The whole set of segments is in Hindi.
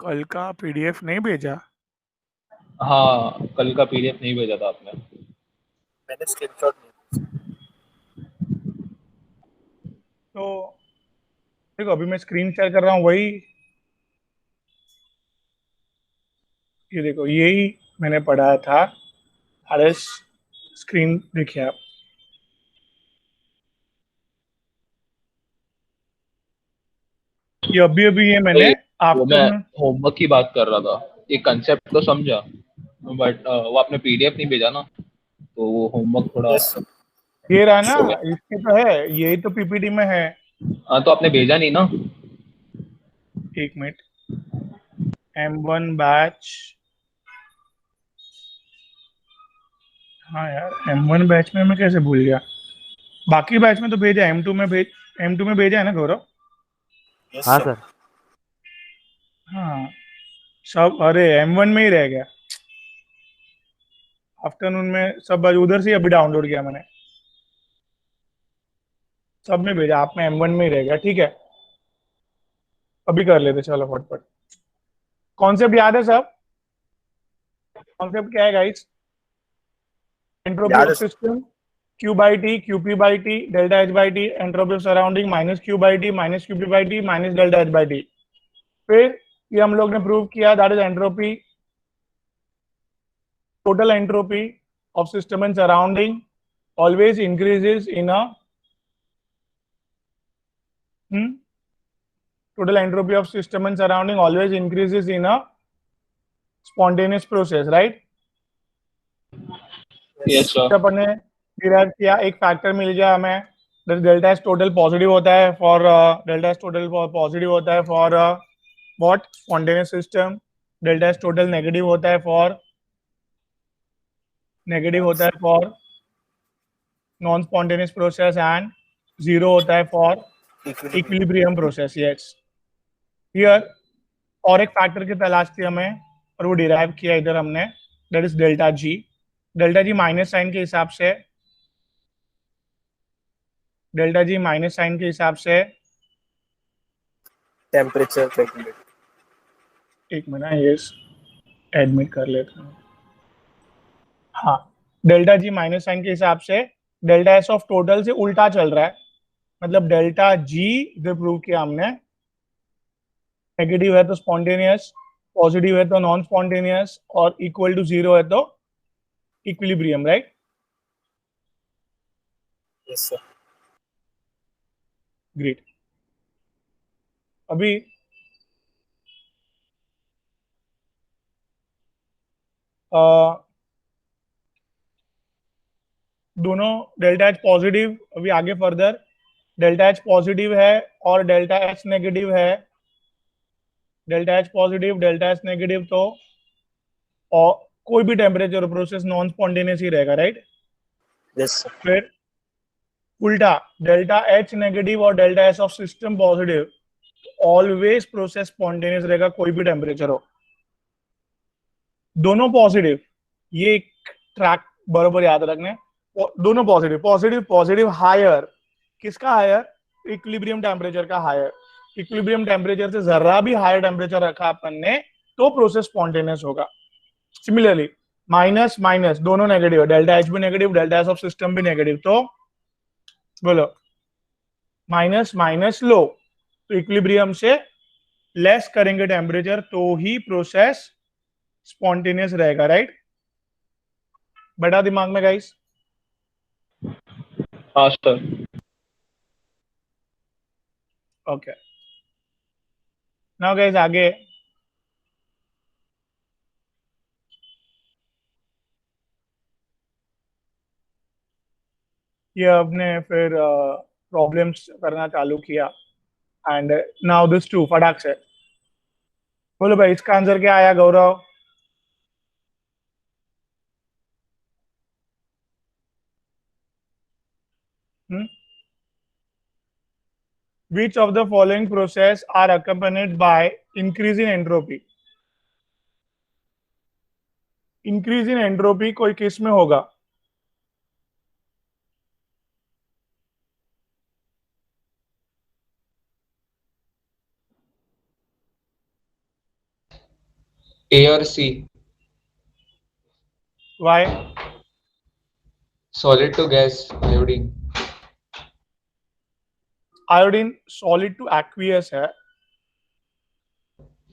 कल का पीडीएफ नहीं भेजा? हाँ, कल का पीडीएफ नहीं भेजा था आपने। मैंने स्क्रीनशॉट नहीं। तो देखो, अभी मैं स्क्रीन शेयर कर रहा हूँ वही। ये देखो, यही मैंने पढ़ा था। आरएस स्क्रीन देखिए आप। ये अभी अभी ये मैंने भाई, वो मैं आफ्टरनून। होमवर्क की बात कर रहा था। ये कंसेप्ट तो समझा, बट वो आपने पीडीएफ नहीं भेजा ना, तो वो होमवर्क थोड़ा यस सर। ये रहा ना, हो गया। इसकी तो है, यही तो पीपीटी में है। हाँ, तो आपने भेजा नहीं ना। एक मिनट। M1 batch. हाँ यार, M1 बैच में मैं कैसे भूल गया। बाकी बैच में तो भेजा, M2 में भेजा है ना गौरव? यस हाँ सर। सर। हाँ, सब। अरे M1 में ही रह गया। आफ्टरनून में सब उधर से ही अभी डाउनलोड किया मैंने। सब में भेजा, आप में M1 में ही रह गया। ठीक है, अभी कर लेते, चलो फटफट। कॉन्सेप्ट याद है सब? कॉन्सेप्ट क्या है गाइस? एंट्रोपी याद ऑफ है sir. System, Q by T, QP by T, delta H by T, entropy of surrounding minus Q by T, minus QP by T, minus delta H by T. फिर ये हम लोग ने प्रूव किया, that is entropy, total entropy of system and surrounding always increases in a total entropy of system and surrounding always increases in a spontaneous process, right? Yes sir. अपन ने डिराइव किया, एक फैक्टर मिल गया हमें, डेल्टा एस टोटल पॉजिटिव होता है for delta S total positive होता है for what spontaneous system, delta S total negative होता है for non spontaneous process and zero होता है for equilibrium process. Yes, here और एक फैक्टर की तलाश थी हमें और वो डिराइव किया इधर हमने, that is delta G. Delta G minus sign के हिसाब से, डेल्टा जी माइनस साइन के हिसाब से, टेम्परेचर रेगुलेटर। एक मिनट ये एडमिट कर लेता हूँ। हाँ, डेल्टा जी माइनस साइन के हिसाब से डेल्टा एस ऑफ टोटल से उल्टा चल रहा है। मतलब डेल्टा जी जो प्रूव किया हमने, नेगेटिव है तो स्पॉन्टेनियस, पॉजिटिव है तो नॉन स्पॉन्टेनियस, और इक्वल टू जीरो है तो equilibrium, right? Yes sir. Great. अभी दोनों डेल्टा एच पॉजिटिव, अभी आगे फर्दर डेल्टा एच पॉजिटिव है और डेल्टा एच नेगेटिव है, delta H positive delta H negative, तो और कोई भी टेम्परेचर प्रोसेस नॉन स्पॉन्टेनियस ही रहेगा, राइट? Yes sir. फिर उल्टा, डेल्टा एच नेगेटिव और delta H of system positive, always process spontaneous रहेगा कोई भी टेम्परेचर हो। दोनों पॉजिटिव, ये एक ट्रैक बराबर याद रखने। दोनों पॉजिटिव, पॉजिटिव पॉजिटिव हायर, किसका हायर? इक्विलिब्रियम टेम्परेचर का हायर। इक्विलिब्रियम टेम्परेचर से जरा भी हायर टेम्परेचर रखा अपन ने तो प्रोसेस स्पॉन्टेनियस होगा। सिमिलरली माइनस माइनस दोनों नेगेटिव, डेल्टा एच भी negative, delta H of system भी नेगेटिव, तो बोलो माइनस माइनस लो, तो इक्विलिब्रियम से लेस करेंगे टेम्परेचर तो ही प्रोसेस स्पॉन्टेनियस रहेगा, राइट? बड़ा दिमाग में गाइस। हाँ सर। ओके, नाउ गाइस आगे ये अपने फिर प्रॉब्लम्स करना चालू किया, एंड नाउ दिस टू फटाक से बोलो भाई, इसका आंसर क्या आया गौरव? Which of the following process are accompanied by increase in entropy? Increase in entropy कोई किस में होगा? A और C. Why? Solid to gas, iodine. Iodine solid to aqueous है,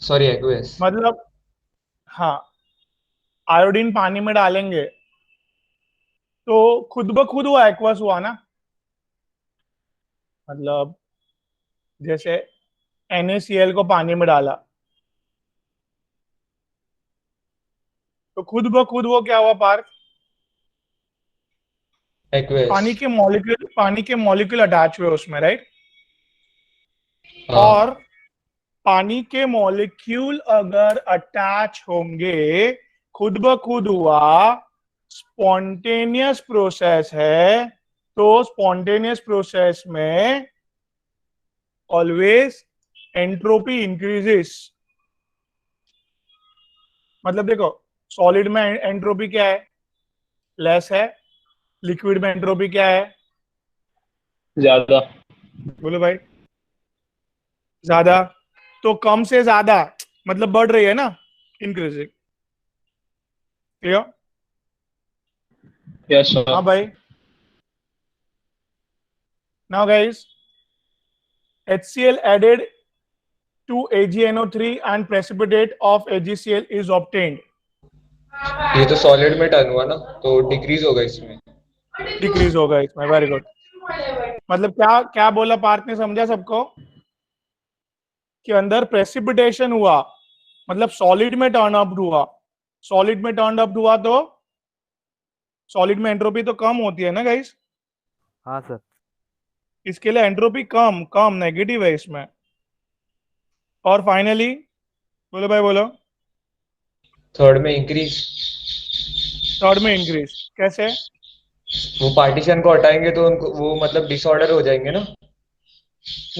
Sorry, aqueous. मतलब हाँ, आयोडीन पानी में डालेंगे तो खुद ब खुद वो एक्वस हुआ ना, मतलब जैसे NaCl को पानी में डाला तो खुद ब खुद वो क्या हुआ पार्थ? Aqueous. पानी के मॉलिक्यूल अटैच हुए उसमें, राइट? हाँ. और पानी के मॉलिक्यूल अगर अटैच होंगे, खुद ब खुद हुआ, स्पॉन्टेनियस प्रोसेस है, तो स्पॉन्टेनियस प्रोसेस में ऑलवेज एंट्रोपी इंक्रीजेस। मतलब देखो, सॉलिड में एंट्रोपी क्या है? लेस है। लिक्विड में एंट्रोपी क्या है? ज्यादा। बोलो भाई। ज्यादा। तो कम से ज्यादा मतलब बढ़ रही है ना, इंक्रीजिंग। क्लियर? Yes sir. हाँ भाई। Now guys, HCl added to AgNO3 and precipitate of AgCl is obtained. ये तो सॉलिड में टर्न हुआ ना, तो डिक्रीज होगा इसमें. डिक्रीज होगा इसमें, वेरी गुड। मतलब क्या क्या बोला पार्थ ने, समझा सबको? कि अंदर प्रेसिपिटेशन हुआ, मतलब सॉलिड में टर्न अप हुआ। सॉलिड में टर्न अप हुआ तो सॉलिड में एंट्रोपी तो कम होती है ना गाइस? हाँ सर। इसके लिए एंट्रोपी कम कम नेगेटिव है इसमें। और फाइनली बोलो भाई, बोलो। थर्ड में इंक्रीज. थर्ड में इंक्रीज कैसे? वो पार्टीशन को हटाएंगे तो उनको वो मतलब डिसऑर्डर हो जाएंगे ना.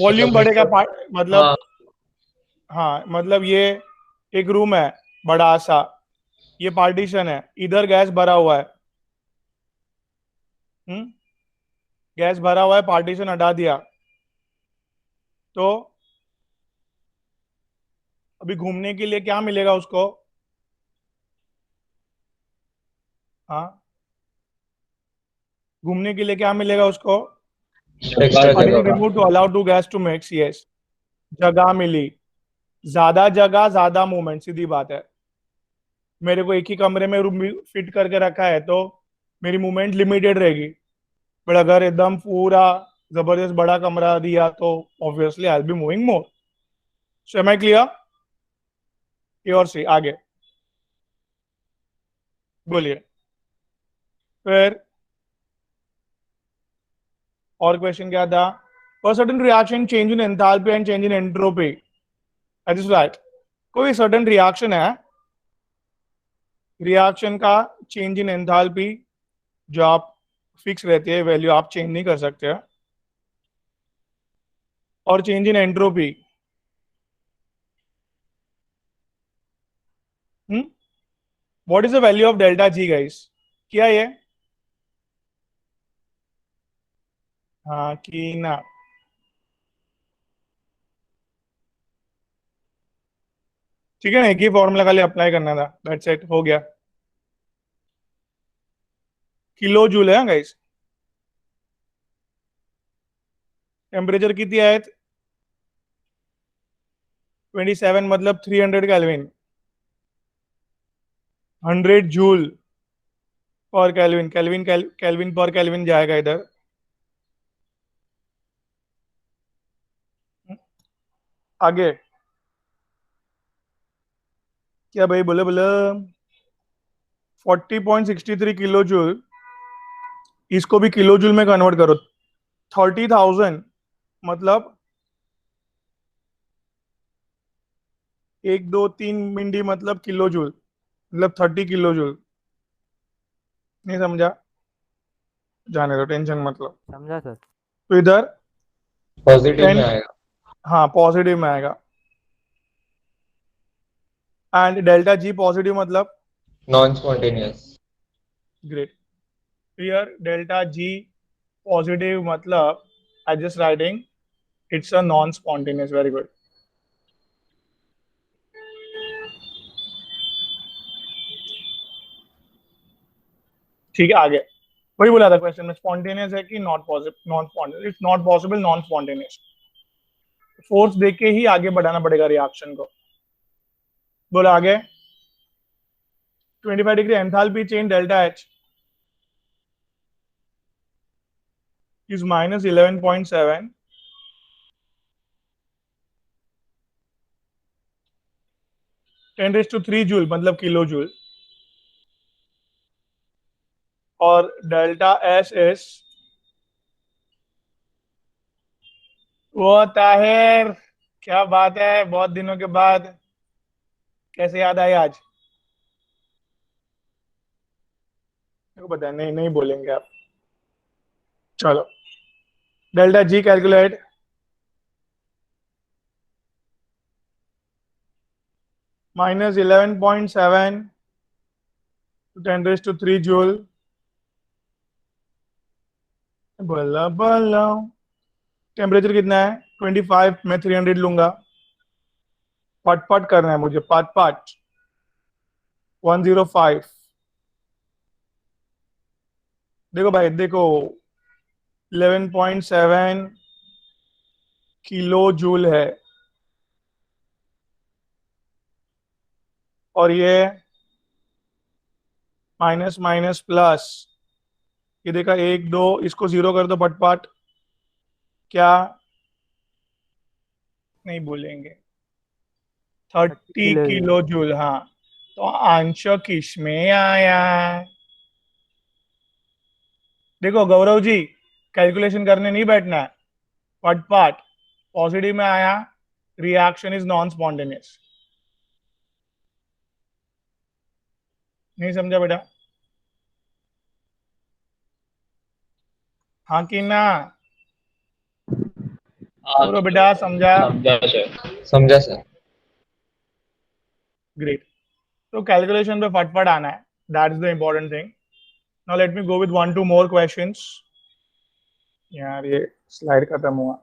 वॉल्यूम मतलब बढ़ेगा, मतलब हाँ. हाँ, मतलब ये एक रूम है बड़ा सा, ये पार्टीशन है, इधर गैस भरा हुआ है। गैस भरा हुआ है, पार्टीशन हटा दिया तो अभी घूमने के लिए क्या मिलेगा उसको? हाँ, घूमने के लिए क्या मिलेगा उसको? एक्स्ट्रा पार्टीशन जगह. Remove to allow to gas to mix, yes. जगह मिली, ज्यादा जगह ज्यादा मूवमेंट, सीधी बात है। मेरे को एक ही कमरे में रूम फिट करके रखा है तो मेरी मूवमेंट लिमिटेड रहेगी, बट अगर एकदम पूरा जबरदस्त बड़ा कमरा दिया तो obviously I will be moving more. So am I clear? A और सी आगे बोलिए फिर। और क्वेश्चन क्या था? For certain reaction change in enthalpy and change in entropy, that is right. कोई सर्टेन रिएक्शन है, रिएक्शन का चेंज इन एंथैल्पी जो आप फिक्स रहती है वैल्यू, आप चेंज नहीं कर सकते, और change in entropy what is the value of delta G guys? क्या ये? हाँ कि ना? ठीक है ना, एक ही फॉर्मूला खाली अप्लाई करना था, दैट्स इट, हो गया। किलो जूल है गाइस। टेम्परेचर कितनी है? 27, मतलब 300 केल्विन। 100 जूल पर केल्विन, केल्विन केल्विन पर केल्विन जाएगा इधर। आगे क्या भाई, बोले बोले। 40.63 किलो जूल, इसको भी किलो जूल में कन्वर्ट करो। 30,000 मतलब 1 2 3 मतलब किलो जूल, मतलब 30 किलो जूल। नहीं समझा? जाने दो, टेंशन मतलब। समझा सर। तो इधर पॉजिटिव 10, में आएगा. हाँ पॉजिटिव में आएगा। एंड डेल्टा जी पॉजिटिव मतलब? Non spontaneous. Great. Here delta G positive मतलब I just writing it's a non spontaneous, very good. ठीक है, आगे वही बोला था क्वेश्चन में, स्पॉन्टेनियस है कि not possible, non spontaneous, it's not possible non spontaneous. Force देके ही आगे बढ़ाना पड़ेगा रिएक्शन को। बोलो आगे। 25 degree enthalpy change delta H is minus 11.7 10⁻³ joule मतलब किलो जूल, और डेल्टा एस एस वो ताहिर, क्या बात है, बहुत दिनों के बाद कैसे याद आई आज? मेरे को पता है, नहीं नहीं बोलेंगे आप। चलो delta G calculate. minus 11.7 10⁻³ joule. बोला बोला। टेम्परेचर कितना है? 25। मैं 300 लूंगा। पट पट करना है मुझे, पट पट। 105। देखो भाई देखो, 11.7 किलो जूल है, और ये माइनस माइनस प्लस, ये देखा 1 2, इसको 0 कर दो पटपट। क्या नहीं बोलेंगे? 30 किलो जूल। हाँ, तो आंसर किस में आया? देखो गौरव जी, कैलकुलेशन करने नहीं बैठना है, पटपट। पॉजिटिव में आया, रिएक्शन इज नॉन स्पॉन्टेनियस। नहीं समझा बेटा? हाँ कि ना? हाँ बोलो बेटा, समझा? समझा सर। समझा सर। ग्रेट। तो कैलकुलेशन पे फटफट आना है, that is the important thing. Now let me go with 1 2 more questions. यार ये स्लाइड खत्म हुआ।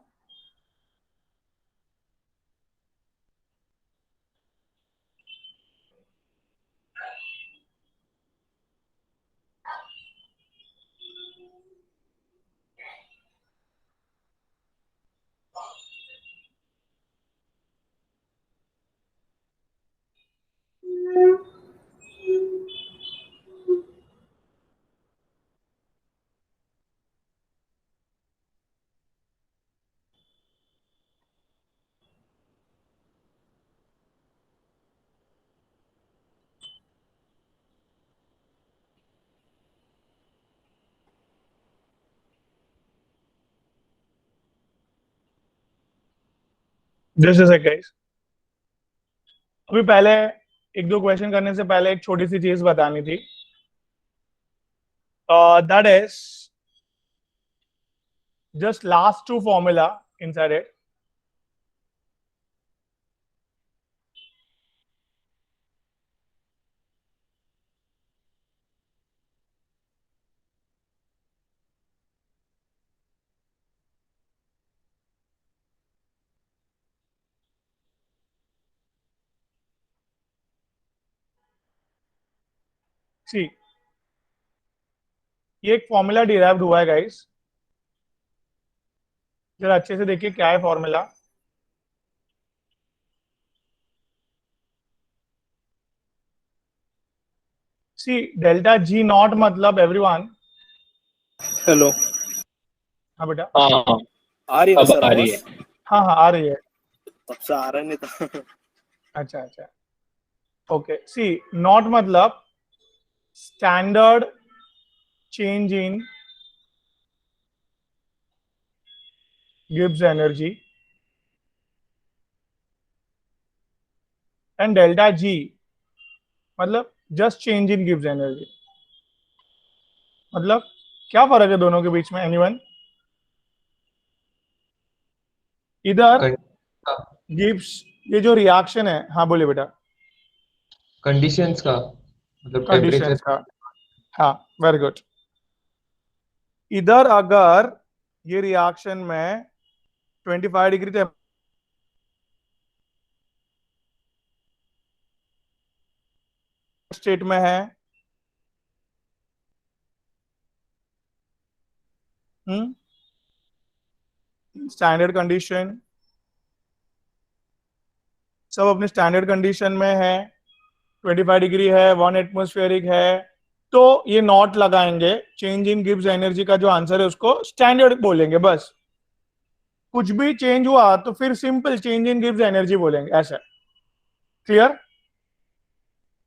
जस्ट अ सेकंड गाइस, अभी पहले एक दो क्वेश्चन करने से पहले एक छोटी सी चीज बतानी थी। That is just last two formula inside it. See, ये एक फॉर्मूला डिराइव्ड हुआ है गाइस, जरा अच्छे से देखिए क्या है formula. See delta G not मतलब एवरीवन। हेलो, हाँ बेटा। हाँ हाँ, आ रही है ना अब सर आ रही आवाज? है। हाँ हाँ आ रही है। तब से आ रहा नहीं था। अच्छा अच्छा, ओके। सी नॉट मतलब standard change in Gibbs energy, and delta G मतलब just change in Gibbs energy. मतलब क्या फर्क है दोनों के बीच में? एनीवन? इधर गिब्स, ये जो रिएक्शन है, हाँ बोलिए बेटा। कंडीशंस का मतलब टेम्परेचर। कंडीशंस का, हाँ वेरी गुड। इधर अगर ये रिएक्शन में 25 डिग्री स्टेट में है, स्टैंडर्ड कंडीशन, सब अपने स्टैंडर्ड कंडीशन में है, 25 डिग्री है, 1 एटमॉस्फेरिक है, तो ये नॉट लगाएंगे, चेंज इन गिब्स एनर्जी का जो आंसर है उसको स्टैंडर्ड बोलेंगे बस। कुछ भी चेंज हुआ तो फिर simple change in Gibbs energy बोलेंगे, ऐसा। क्लियर?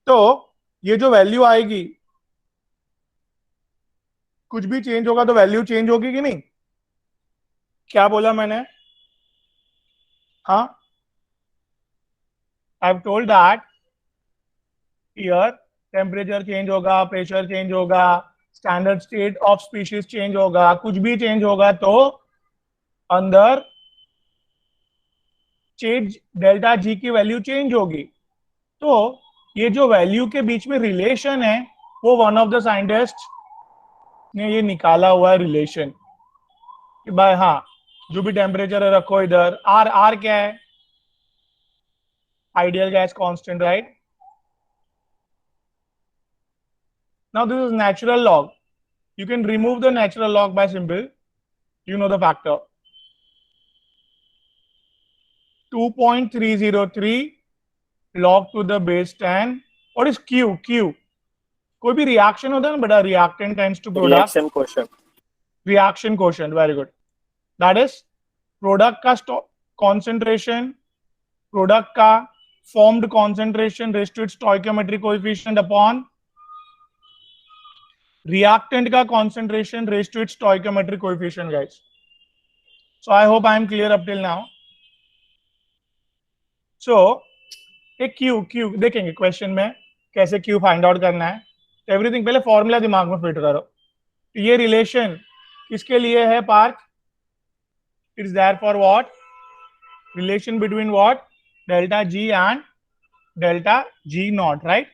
तो ये जो वैल्यू आएगी, कुछ भी चेंज होगा तो वैल्यू चेंज होगी कि नहीं? क्या बोला मैंने? हाँ, I have told that here temperature change होगा, प्रेशर चेंज होगा, standard state of species change होगा, कुछ भी चेंज होगा तो अंदर चेंज डेल्टा जी की वैल्यू चेंज होगी। तो ये जो वैल्यू के बीच में रिलेशन है वो वन ऑफ द साइंटिस्ट ने ये निकाला हुआ है रिलेशन कि भाई हाँ, जो भी टेम्परेचर है रखो इधर, आर आर क्या है? Ideal gas constant, right? Now this is natural log, you can remove the natural log by simple, you know the factor, 2.303 log to the base 10. What is q? q कोई भी रिएक्शन होता है ना बेटा, reactant times two product, reaction question, reaction quotient, very good, that is product का कॉन्सेंट्रेशन, प्रोडक्ट का formed concentration raise to its stoichiometric coefficient upon reactant का concentration raise to its stoichiometric coefficient, guys. So I hope I am clear up till now. So एक क्यू देखेंगे क्वेश्चन में कैसे क्यू फाइंड आउट करना है। एवरीथिंग पहले फॉर्मूला दिमाग में फिट करो। तो ये रिलेशन किसके लिए है Parth? It's there for what? Relation between what? Delta G and delta G naught, right?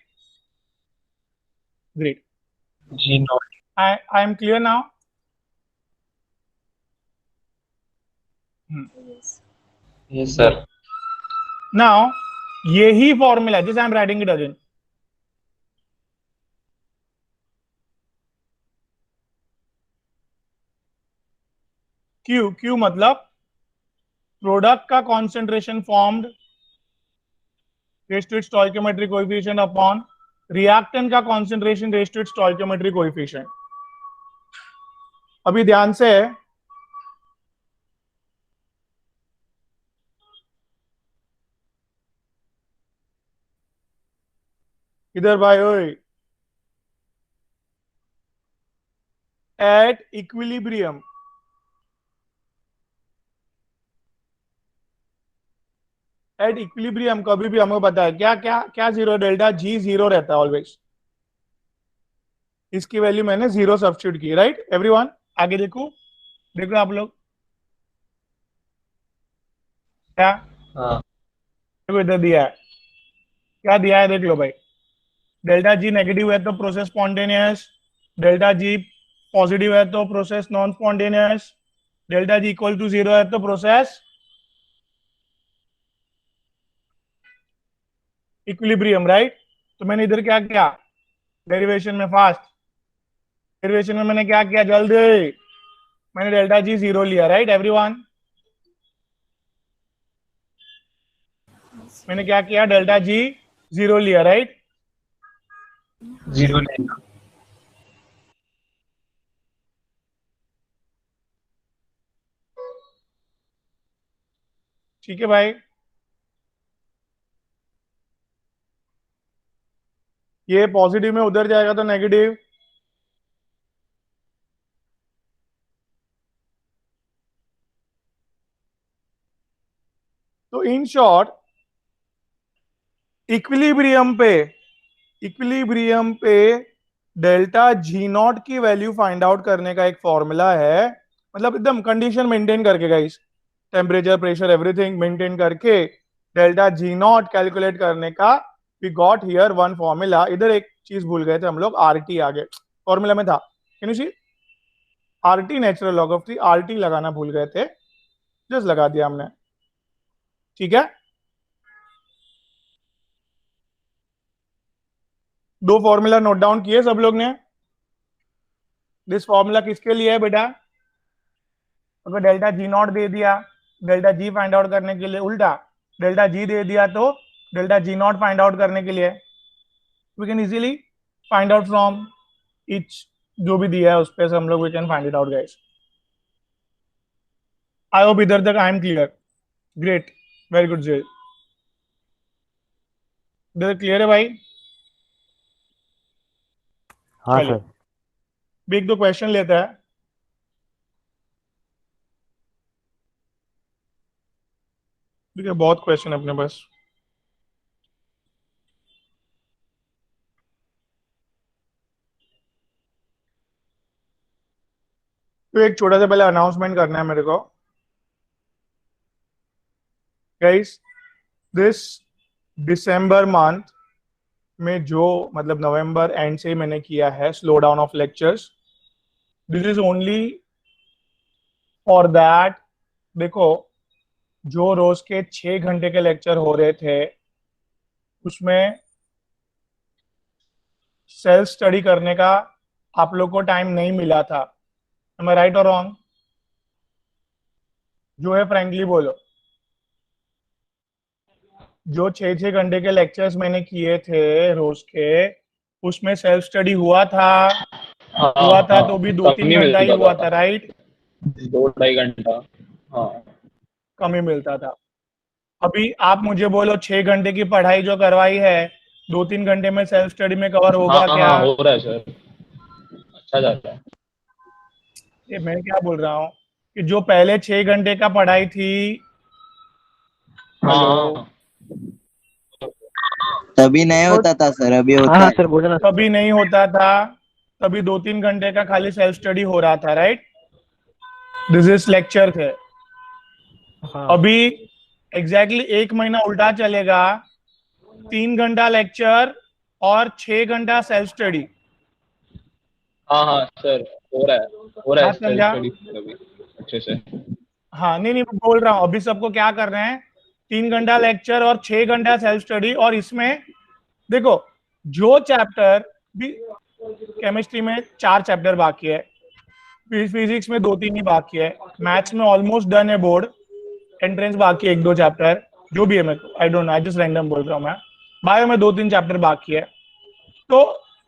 Great, G naught. I am clear now. Yes sir. Now यही फॉर्मूला, जैसे I am writing it again, Q मतलब प्रोडक्ट का concentration formed raise to its stoichiometric coefficient upon reactant का concentration raise to its stoichiometric coefficient. अभी ध्यान से, इधर भाई, ओए, एट इक्विलिब्रियम, एट इक्विलिब्रियम कभी भी हमको पता है क्या क्या क्या जीरो, डेल्टा जी जीरो रहता है ऑलवेज। इसकी वैल्यू मैंने जीरो सब्स्टिट्यूट की, राइट एवरीवन? आगे देखो, देखो आप लोग क्या, हाँ। देखो इधर दिया है, क्या दिया है देख लो भाई। डेल्टा जी नेगेटिव है तो process spontaneous, delta G positive है तो process non spontaneous, delta G equal to zero है तो प्रोसेस इक्विलिब्रियम, राइट? तो मैंने इधर क्या किया, डेरिवेशन में फास्ट, डेरिवेशन में मैंने क्या किया, जल्दी, मैंने डेल्टा जी जीरो लिया, राइट एवरीवन? मैंने क्या किया, डेल्टा जी जीरो लिया, राइट? जीरो लेगा। ठीक है भाई, ये पॉजिटिव में उधर जाएगा तो नेगेटिव, तो इन शॉर्ट इक्विलिब्रियम पे, इक्विलिब्रियम पे डेल्टा जी नॉट की वैल्यू फाइंड आउट करने का एक फॉर्मूला है, मतलब एकदम कंडीशन मेंटेन करके guys, temperature pressure everything maintain करके डेल्टा जी नॉट कैलकुलेट करने का we got here one formula. इधर एक चीज भूल गए थे हम लोग, आरटी आगे फॉर्मूला में था, can you see? RT natural log of 3, RT लगाना भूल गए थे, जस्ट लगा दिया हमने, ठीक है? दो फॉर्मूला नोट डाउन किए सब लोग ने? दिस फॉर्मूला किसके लिए है बेटा? अगर डेल्टा जी नॉट दे दिया डेल्टा जी फाइंड आउट करने के लिए, उल्टा डेल्टा जी दे दिया तो delta G not find out करने के लिए we can easily find out from each, जो भी दिया है उस पे से हम लोग we can find it out guys. I hope इधर तक I am clear. Great, very good जेल। इधर क्लियर है भाई? हाँ चलिए सर। भी एक दो क्वेश्चन लेता है। ठीक है, बहुत क्वेश्चन अपने पास। तो एक छोटा सा पहले अनाउंसमेंट करना है मेरे को गाइस। दिस दिसंबर मंथ में जो मतलब नवंबर एंड से मैंने किया है slow down of lectures, this is only for that. देखो, जो रोज के 6 घंटे के लेक्चर हो रहे थे उसमें सेल्फ स्टडी करने का आप लोग को टाइम नहीं मिला था। एम आई राइट और रॉन्ग? जो है फ्रेंकली बोलो। जो 6 6 घंटे के लेक्चर्स मैंने किए थे रोज के, उसमें सेल्फ स्टडी हुआ था? हाँ हुआ था हाँ, तो भी कम 2 3 ही घंटा ही मिलता हुआ था, था, राइट? 2 2.5 घंटा। हाँ कम ही मिलता था। अभी आप मुझे बोलो 6 घंटे की पढ़ाई जो करवाई है 2 3 घंटे में सेल्फ स्टडी में कवर हाँ होगा क्या? हाँ, हो रहा है सर, अच्छा जा रहा है। ये मैं क्या बोल रहा हूँ कि जो पहले 6 घंटे का पढ़ाई थी, हाँ हेलो, हाँ तभी नहीं होता था सर, अभी हाँ होता हाँ है। सर, बोलो ना। कभी नहीं होता था, तभी 2 3 घंटे का खाली सेल्फ स्टडी हो रहा था, राइट? दिस इज लेक्चर थे। हाँ अभी एग्जैक्टली 1 महीना उल्टा चलेगा, 3 घंटा लेक्चर और 6 घंटा सेल्फ स्टडी। हाँ हाँ सर, हो रहा है, हो रहा है बात सेल्फ समझा? स्टडी अभी अच्छे से। हाँ, नहीं नहीं, मैं बोल रहा हूँ अभी सबको क्या कर रहे हैं, 3 घंटा लेक्चर और 6 घंटा सेल्फ स्टडी। और इसमें देखो, जो चैप्टर भी, केमिस्ट्री में 4 चैप्टर बाकी है, फिजिक्स में 2 3 ही बाकी है, मैथ्स में ऑलमोस्ट डन है बोर्ड, एंट्रेंस बाकी है 1 2 चैप्टर, जो भी है मेरे को I don't know, I just random बोल रहा हूँ मैं। बायो में 2 3 चैप्टर बाकी है। तो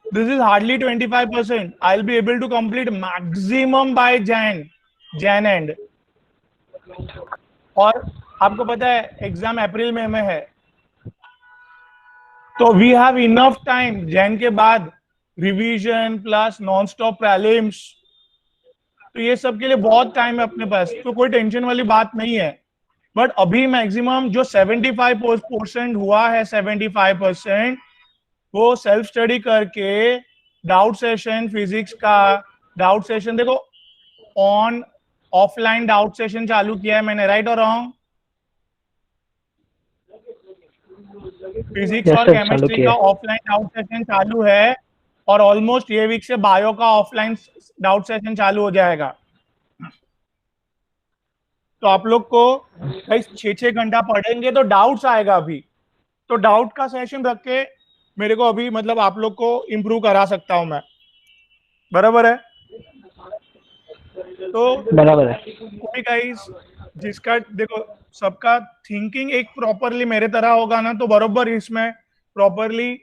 this is hardly 25%। I will be able to complete maximum by Jan end. और आपको पता है एग्जाम अप्रैल में है, तो we have enough time Jan के बाद revision plus non stop prelims, तो ये सब के लिए बहुत टाइम है अपने पास, तो कोई टेंशन वाली बात नहीं है। बट अभी मैक्सिमम जो 75% हुआ है, 75% वो सेल्फ स्टडी करके डाउट सेशन, फिजिक्स का डाउट सेशन, देखो ऑन ऑफलाइन डाउट सेशन चालू किया है मैंने, राइट और रॉन्ग? फिजिक्स यस और सर, चालू केमिस्ट्री का किया। ऑफलाइन डाउट सेशन चालू है, और ऑलमोस्ट ये वीक से बायो का ऑफलाइन डाउट सेशन चालू हो जाएगा। तो आप लोग को भाई 6 6 घंटा पढ़ेंगे तो डाउट्स आएगा अभी, तो डाउट का सेशन रख के मेरे को अभी मतलब आप लोग को इम्प्रूव करा सकता हूं मैं, बराबर है? तो बराबर है। कोई गाइस जिसका देखो सबका थिंकिंग एक प्रॉपरली मेरे तरह होगा ना, तो बरोबर इसमें प्रॉपरली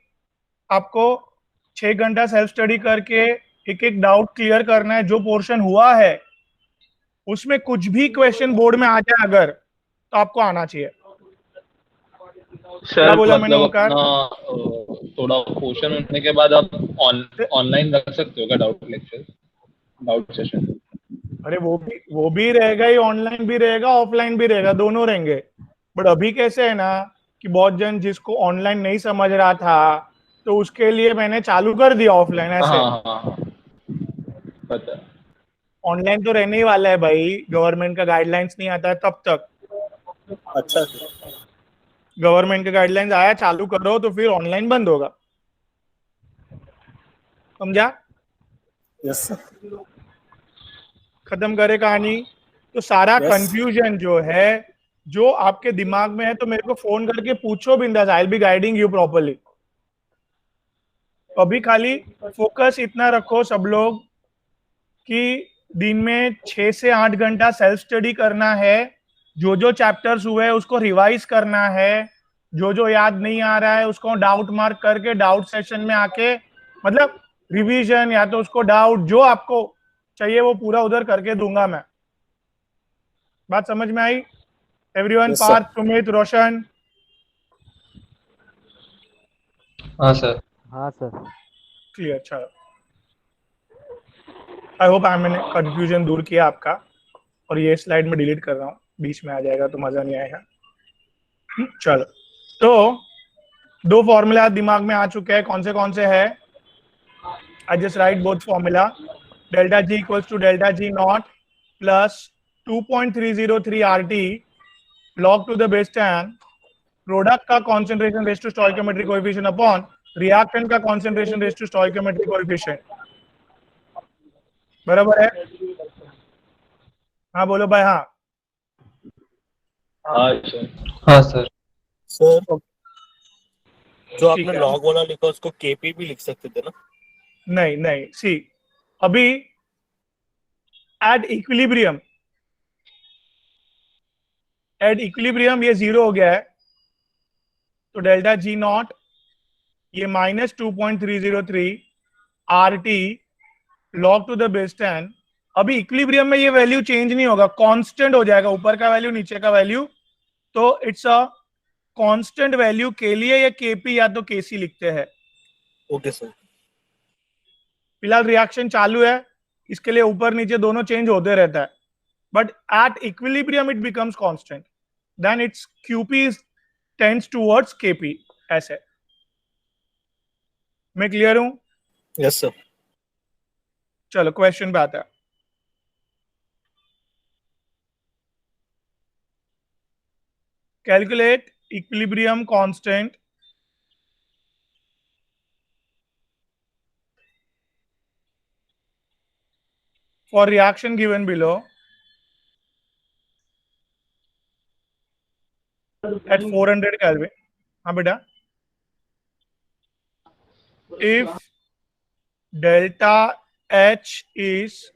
आपको 6 घंटा सेल्फ स्टडी करके एक एक डाउट क्लियर करना है। जो पोर्शन हुआ है उसमें कुछ भी क्वेश्चन बोर्ड में आ जाए अगर, तो आपको आना चाहिए। क्या सर बोला मैंने मतलब ओंकार? अपना थोड़ा पोर्शन होने के बाद आप ऑनलाइन रख सकते हो क्या डाउट लेक्चर, डाउट सेशन? अरे वो भी रहेगा ही, ऑनलाइन भी रहेगा ऑफलाइन भी रहेगा, दोनों रहेंगे। बट अभी कैसे है ना कि बहुत जन जिसको ऑनलाइन नहीं समझ रहा था, तो उसके लिए मैंने चालू कर दिया ऑफलाइन हाँ ऐसे। हाँ हाँ, पता है। ऑनलाइन तो रहने ही वाला है भाई, गवर्नमेंट का गाइडलाइंस नहीं आता है तब तक। अच्छा गवर्नमेंट का गाइडलाइंस आया चालू करो तो फिर ऑनलाइन बंद होगा, समझा? यस खत्म करे कहानी। तो सारा Yes. कंफ्यूजन जो है, जो आपके दिमाग में है, तो मेरे को फोन करके पूछो बिंदास, आई will be guiding you properly. अभी खाली फोकस इतना रखो सब लोग कि दिन में 6 से 8 घंटा सेल्फ स्टडी करना है, जो जो चैप्टर्स हुए उसको रिवाइज करना है, जो जो याद नहीं आ रहा है उसको डाउट मार्क करके डाउट सेशन में आके मतलब रिवीजन या तो उसको डाउट जो आपको चाहिए वो पूरा उधर करके दूंगा मैं। बात समझ में आई? Everyone, Yes, sir. Parth, Sumit, Roshan. हाँ सर। हाँ सर। क्लियर? अच्छा, आई होप मैंने कंफ्यूजन दूर किया आपका। और ये स्लाइड में डिलीट कर रहा हूँ, बीच में आ जाएगा तो मजा नहीं आएगा। चलो, तो दो फॉर्मूला दिमाग में आ चुके हैं, कौन से है? I just write both formula. Delta G equals to delta G naught plus 2.303 RT log to the base 10 product का concentration raise to stoichiometric coefficient upon reactant का concentration raise to stoichiometric coefficient. बराबर है? हाँ बोलो भाई। हाँ हाँ सर। हाँ सर। सर जो ठीक आपने है। लॉग वाला लिखा उसको केपी भी लिख सकते थे ना? नहीं नहीं, सी अभी एट इक्विलिब्रियम ये 0 हो गया है, तो डेल्टा जी नॉट ये minus 2.303 RT log to the base 10। अभी इक्विलिब्रियम में ये वैल्यू चेंज नहीं होगा, कांस्टेंट हो जाएगा, ऊपर का वैल्यू नीचे का वैल्यू। तो इट्स अ कांस्टेंट वैल्यू के लिए ये केपी या तो केसी लिखते हैं। Okay sir. फिलहाल रिएक्शन चालू है, इसके लिए ऊपर नीचे दोनों चेंज होते रहता है, but at equilibrium it becomes constant, then it's Q P tends towards K P. ऐसे मैं क्लियर हूं? Yes sir. चलो क्वेश्चन पे आता है। Calculate equilibrium constant for reaction given below at 400 Kelvin. हाँ बेटा, if delta H is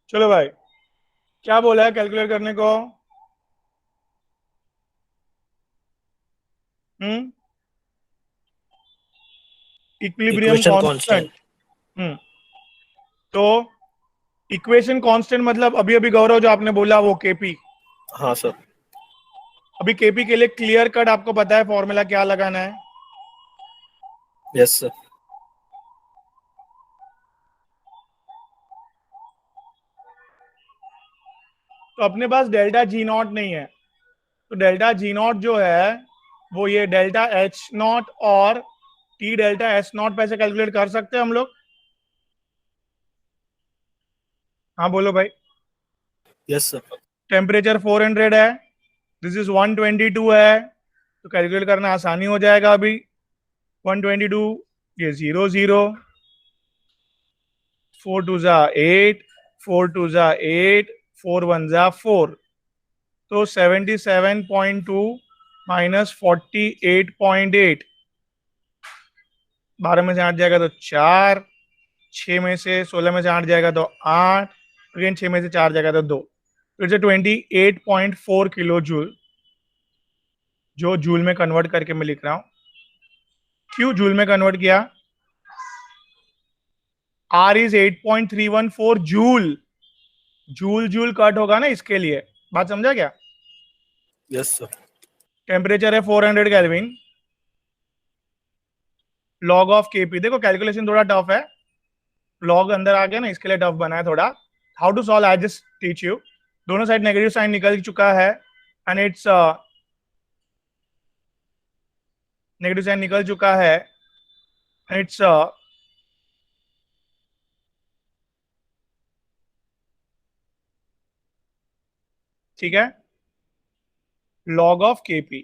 चलो भाई, क्या बोला है कैलकुलेट करने को? Equilibrium equation constant. कांस्टेंट। तो इक्वेशन कांस्टेंट मतलब अभी अभी गौरव जो आपने बोला वो केपी। हाँ सर। अभी केपी के लिए क्लियर कट आपको पता है फॉर्मूला क्या लगाना है? Yes sir. तो अपने पास डेल्टा जी नॉट नहीं है, तो डेल्टा जी नॉट जो है वो ये डेल्टा एच नॉट और टी डेल्टा एस नॉट पैसे कैलकुलेट कर सकते हैं हम लोग। हाँ बोलो भाई। Yes sir. टेम्परेचर 400 है, दिस इज 122 है, तो कैलकुलेट करना आसानी हो जाएगा। अभी 122 ये 0 0, 4 2 जा 8, 4 2 जा 8, 4 1 जा 4, तो 77.2 माइनस 48.8, 12 में से 8 जाएगा तो 4, 6 में से 16 में से 8 जाएगा तो 8, अगेन 6 में से 4 जाएगा तो 2, तो इट्स 28.4 किलो जूल, जो जूल में कन्वर्ट करके मैं लिख रहा हूं। क्यों जूल में कन्वर्ट किया? R is 8.314 joule, joule joule cut होगा ना, इसके लिए। बात समझा क्या? Yes sir. टेम्परेचर है 400 केल्विन, लॉग ऑफ केपी। देखो कैलकुलेशन थोड़ा टफ है, लॉग अंदर आ गया ना, इसके लिए टफ बना है थोड़ा। How to solve, I just teach you. दोनों साइड नेगेटिव साइन निकल चुका है, एंड इट्स नेगेटिव साइन निकल चुका है, इट्स ठीक है, लॉग ऑफ केपी।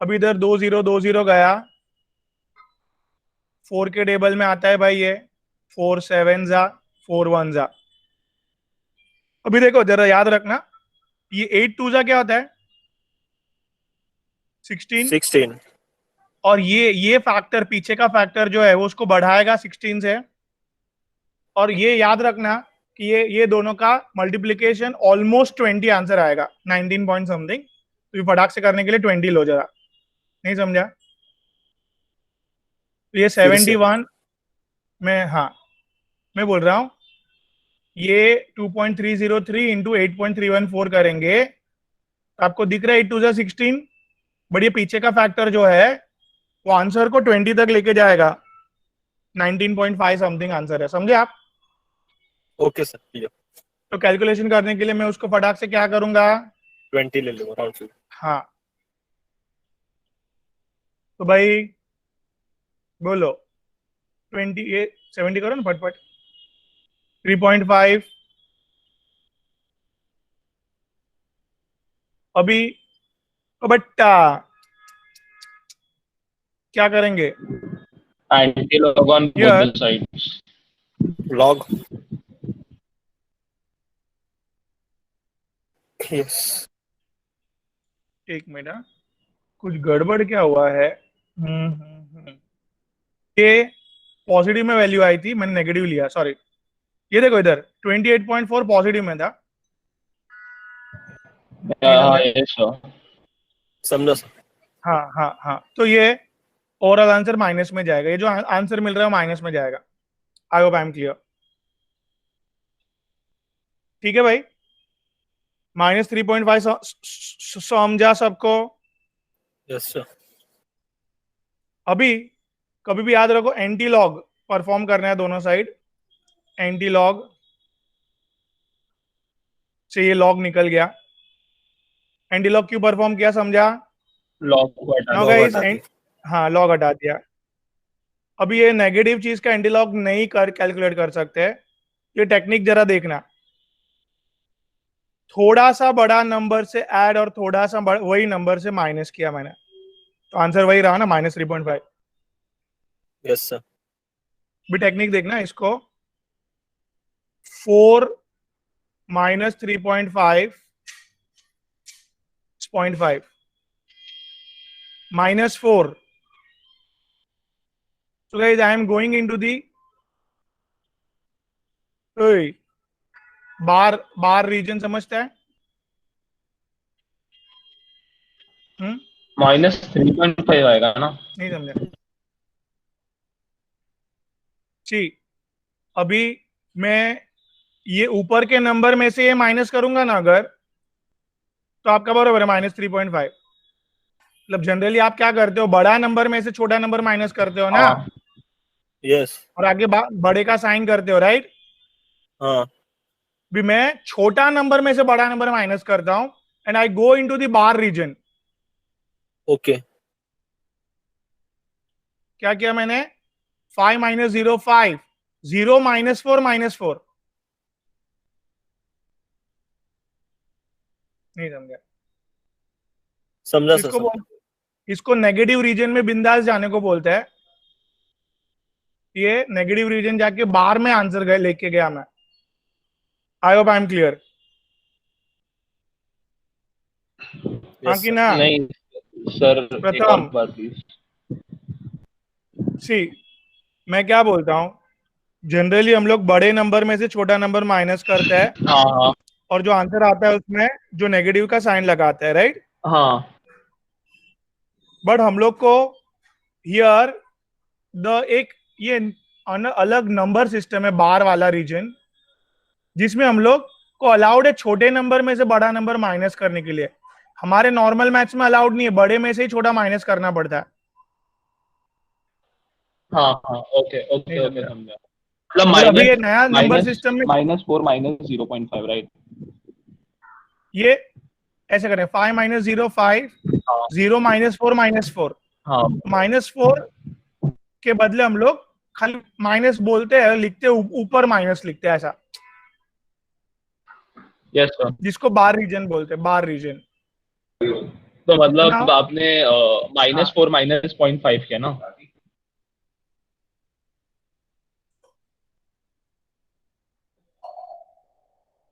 अब इधर 2 0 2 0 गया, 4 के टेबल में आता है भाई ये 4 7 जा 4 1 जा। अभी देखो जरा याद रखना, ये 8 2 जा क्या होता है 16, 16, और ये फैक्टर पीछे का फैक्टर जो है वो उसको बढ़ाएगा 16 से। और ये याद रखना कि ये दोनों का मल्टीप्लिकेशन ऑलमोस्ट 20 आंसर आएगा, 19 पॉइंट समथिंग। तो ये फटाक से करने के लिए 20 लो जरा, नहीं समझा? तो ये फिर से। 71 में, हाँ मैं बोल रहा हूं ये 2.303 इंटू 8.314 करेंगे तो आपको दिख रहा है 8 2 जा 16, बट ये पीछे का फैक्टर जो है वो आंसर को 20 तक लेके जाएगा। 19.5 समथिंग आंसर है, समझे आप? Okay sir, clear. तो कैलकुलेशन करने के लिए मैं उसको फटाक से क्या करूंगा, 20 ले लूंगा राउंड फिगर। हाँ तो भाई बोलो 20, ये 70 करो ना फटफट। 3.5 अभी बट्टा क्या करेंगे, Anti-log on both Here. the sides. Log, yes. एक मिनट, हाँ। कुछ गड़बड़ क्या हुआ है? ये पॉजिटिव में वैल्यू आई थी, मैंने नेगेटिव लिया, सॉरी। ये देखो इधर 28.4 पॉजिटिव में था। Yes, sir. समझा सर। हाँ हाँ हाँ, तो ये ओवरऑल आंसर माइनस में जाएगा, ये जो आंसर मिल रहा है माइनस में जाएगा। आई होप आई एम क्लियर। ठीक है भाई, -3.5 समझा सबको? Yes sir. अभी कभी भी याद रखो एंटी लॉग परफॉर्म करना है दोनों साइड। एंटी लॉग से ये लॉग निकल गया, एंटी लॉग क्यों परफॉर्म किया समझा? Log को हटा नो दो। गाइस, हाँ लॉग हटा दिया। अभी ये नेगेटिव चीज का एंटी लॉग नहीं कर कैलकुलेट कर सकते, ये टेक्निक जरा देखना। थोड़ा सा बड़ा नंबर से ऐड और थोड़ा सा वही नंबर से माइनस किया मैंने, तो आंसर वही रहा ना, -3.5। Yes sir. भी टेक्निक देखना इसको, 4 - 3.5 0.5 -4। So guys, I am going into the bar region, समझता है? -3.5 आएगा ना? नहीं समझा? ठीक, अभी मैं ये ऊपर के नंबर में से ये माइनस करूंगा ना अगर, तो आपका बराबर है -3.5। मतलब जनरली आप क्या करते हो, बड़ा नंबर में से छोटा नंबर माइनस करते हो ना, हाँ। यस। और आगे बड़े का साइन करते हो, राइट? हाँ। भी मैं छोटा नंबर में से बड़ा नंबर माइनस करता हूं and I go into the bar region. Okay. क्या किया मैंने? 5 - 0 5, 0 -4 -4। नहीं समझा? समझा इसको सर। इसको नेगेटिव रीजन में बिंदास जाने को बोलते हैं। ये नेगेटिव रीजन जाके बार में आंसर गए लेके गया मैं। आई होप आई एम क्लियर। हाँ यस कि सर। ना? नहीं सर, एक प्रथम। और बात प्लीज। सी, मैं क्या बोलता हूं, जनरली हम लोग बड़े नंबर में से छोटा नंबर माइनस करते हैं हाँ हाँ और जो आंसर आता है उसमें जो नेगेटिव का साइन लगाते हैं, राइट? हाँ। बट हम लोग को हियर एक ये अलग नंबर सिस्टम है, बार वाला रीजन, जिसमें हम लोग को अलाउड है छोटे नंबर में से बड़ा नंबर माइनस करने के लिए। हमारे नॉर्मल मैथ्स में अलाउड नहीं है, बड़े में से ही छोटा माइनस करना पड़ता है। हाँ हाँ, ओके ओके नहीं ओके, समझा? समझा। मतलब मतलब अभी ये नया नंबर सिस्टम में -4 -0.5, राइट? ये ऐसे करें, 5 - 0 5, हाँ 0 -4 -4। हाँ। -4 के बदले हम लोग खाली माइनस बोलते हैं, लिखते हैं ऊपर माइनस लिखते हैं, ऐसा, यस सर। जिसको बार रीजन बोलते हैं, बार रीजन। तो मतलब Now- आपने -4 -0.5 किया ना?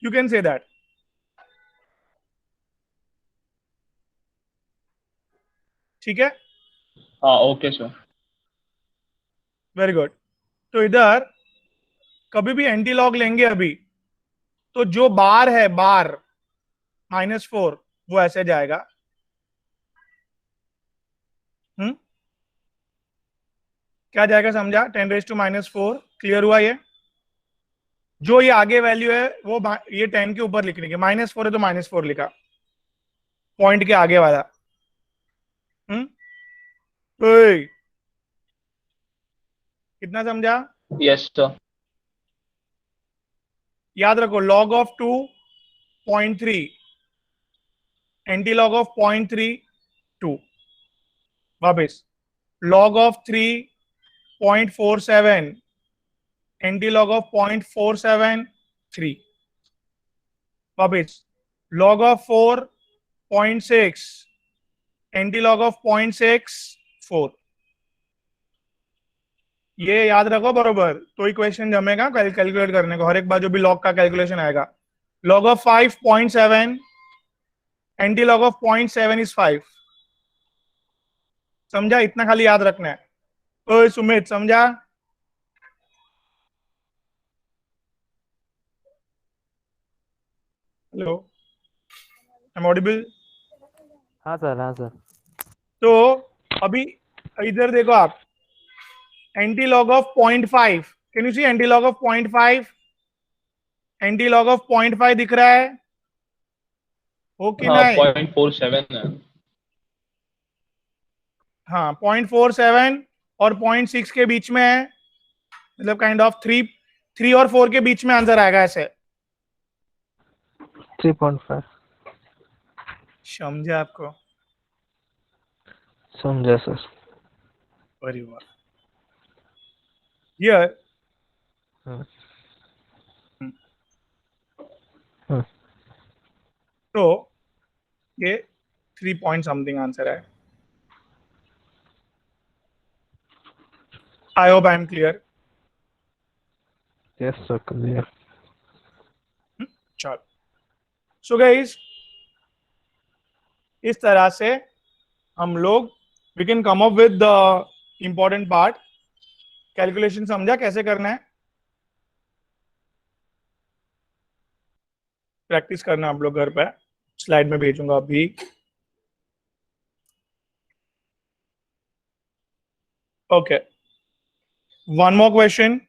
You can say that. ठीक है, हाँ ओके सर. Very good. तो इधर कभी भी एंटी लॉग लेंगे अभी, तो जो बार है, बार -4, वो ऐसे जाएगा. क्या जाएगा समझा? 10⁻⁻⁴. क्लियर हुआ ये? जो ये आगे वैल्यू है वो ये 10 के ऊपर लिखने की. -4 है तो -4 लिखा, पॉइंट के आगे वाला. ओए, कितना समझा? Yes sir. याद रखो, log of 2 0.3, anti log of 0.32. वापिस, log of 3 0.47, anti log of 0.473. वापिस, log of 4 0.6, anti log of 0.64. ये याद रखो बरोबर, तो इक्वेशन जमेगा कैलकुलेट करने को. हर एक बार जो भी लॉग का कैलकुलेशन आएगा, log of 5 0.7, anti log of 0.7 is 5. समझा? इतना खाली याद रखना है. ओए सुमित, समझा? Hello, I am audible? हाँ सर, हाँ सर. तो अभी इधर देखो आप, anti log of 0.5. Can you see anti log of 0.5? Anti log of 0.5 दिख रहा है हो कि हाँ नहीं? 0.47 है. हाँ, 0.47 और 0.6 के बीच में है, मतलब काइंड ऑफ 3 और 4 के बीच में आंसर आएगा ऐसे. 3.5. समझे आपको? समझा sir. Very good. Here hmm. तो ये 3 पॉइंट समथिंग आंसर है. I hope I am clear. Yes sir, clear. चलो, सो गाइस, इस तरह से हम लोग we can come up with the important part. Calculation समझा कैसे करना है? प्रैक्टिस करना आप लोग घर पे, स्लाइड में भेजूंगा अभी. Okay, one more question.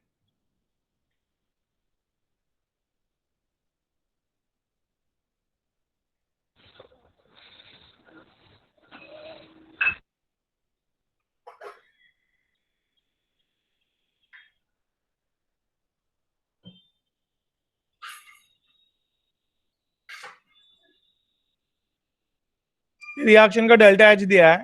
Reaction का डेल्टा एच दिया है.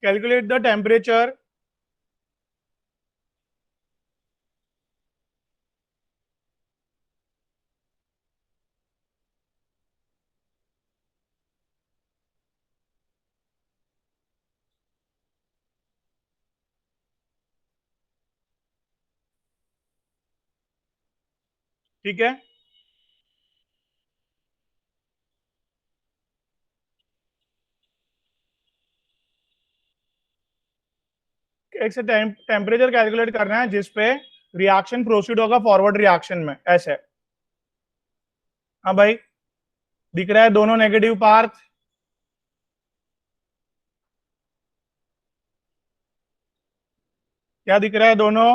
कैलकुलेट द टेम्परेचर ठीक है. एक से टेम्परेचर कैलकुलेट करना है जिसपे रिएक्शन प्रोसीड होगा फॉरवर्ड रिएक्शन में, ऐसे. हाँ भाई, दिख रहा है दोनों नेगेटिव पार्ट? क्या दिख रहा है? दोनों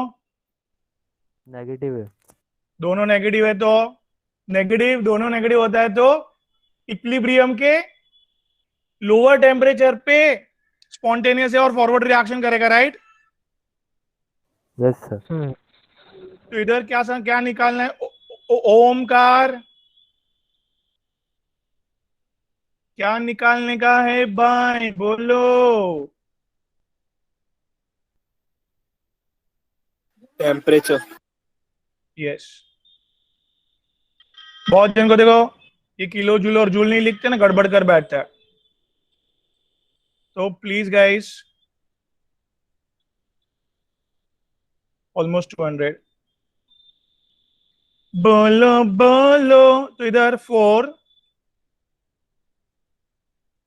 नेगेटिव है. दोनों नेगेटिव है तो नेगेटिव, दोनों नेगेटिव होता है तो इक्विलिब्रियम के लोअर टेम्परेचर पे स्पॉन्टेनियस और फॉरवर्ड रिएक्शन करेगा, राइट? Yes sir. तो इधर क्या निकालना है? ओमकार, क्या निकालने का है भाई? बोलो. टेम्परेचर. यस. बहुत जन को देखो ये किलो जूल और जूल नहीं लिखते ना, गड़बड़ कर बैठता है। तो प्लीज गाइस, ऑलमोस्ट 200। बोलो बोलो, तो इधर 4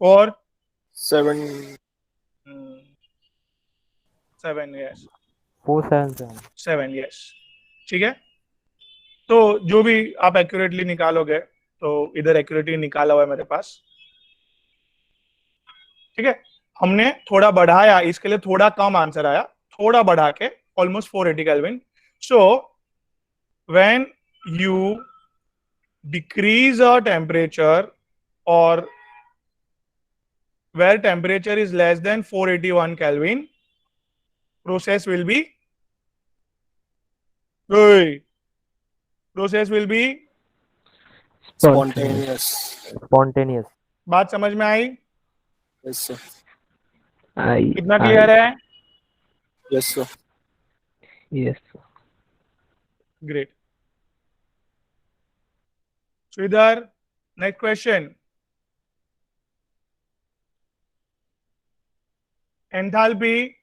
और 7 7, यस 477 7, यस ठीक है। तो जो भी आप एक्यूरेटली निकालोगे, तो इधर एक्यूरेटली निकाला हुआ है मेरे पास, ठीक है। हमने थोड़ा बढ़ाया, इसके लिए थोड़ा कम आंसर आया, थोड़ा बढ़ा के almost 480 kelvin. So when you decrease a temperature or where temperature is less than 481 Kelvin, process will be hey, process will be spontaneous. Spontaneous. बात समझ में आई? Yes sir. कितना क्लियर है? Yes sir. Yes. Great. So इधर next question, enthalpy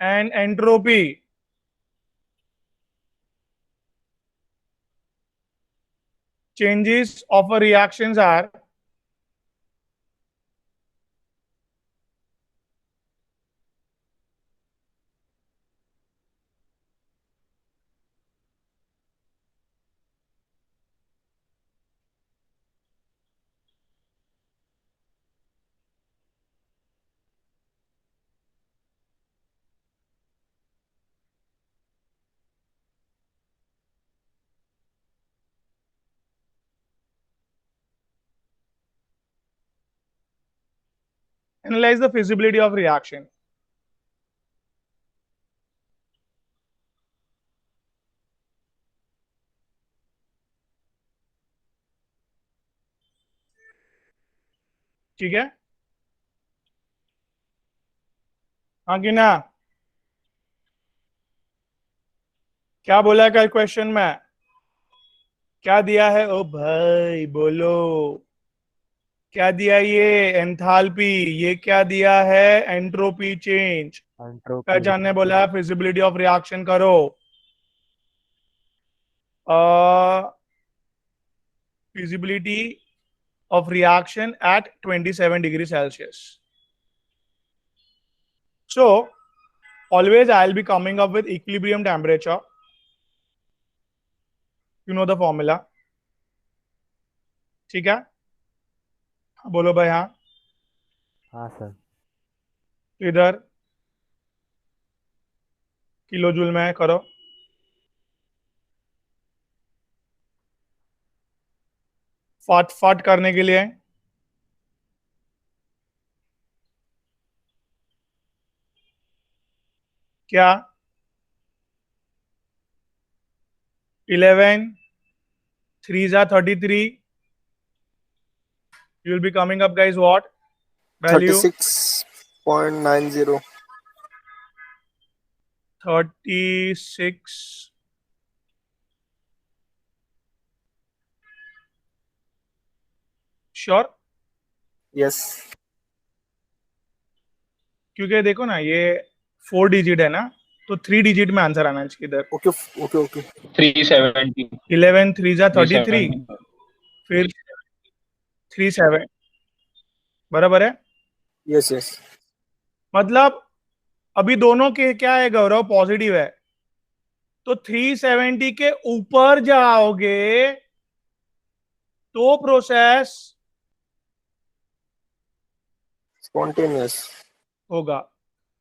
and entropy changes of a reactions are analyze the feasibility of reaction. ठीक है, हाँ कि ना? क्या बोला कल क्वेश्चन में? क्या दिया है? ओ भाई बोलो, क्या दिया? ये एंथैल्पी। ये क्या दिया है? Entropy change. Entropy. पहचान ने बोला फिजिबिलिटी ऑफ रिएक्शन करो। Feasibility of reaction eight 27 degree Celsius. So always I'll be coming up with equilibrium temperature. You know the formula. ठीक है, बोलो भाई हाँ। हाँ सर। इधर किलो जूल में करो। फट फट करने के लिए क्या? 11 3s are 33. You will be coming up guys what value? 36.90. 36. Sure? Yes. क्योंकि देखो ना, ये 4 डिजिट है ना, तो 3 डिजिट में आंसर आना चाहिए इधर। Okay. Okay. Okay. 370 11 3s are 33, 370 फिर 37 बराबर है। Yes. Yes. मतलब अभी दोनों के क्या है गौरव? पॉजिटिव है, तो 370 के ऊपर जाओगे तो प्रोसेस Spontaneous. होगा।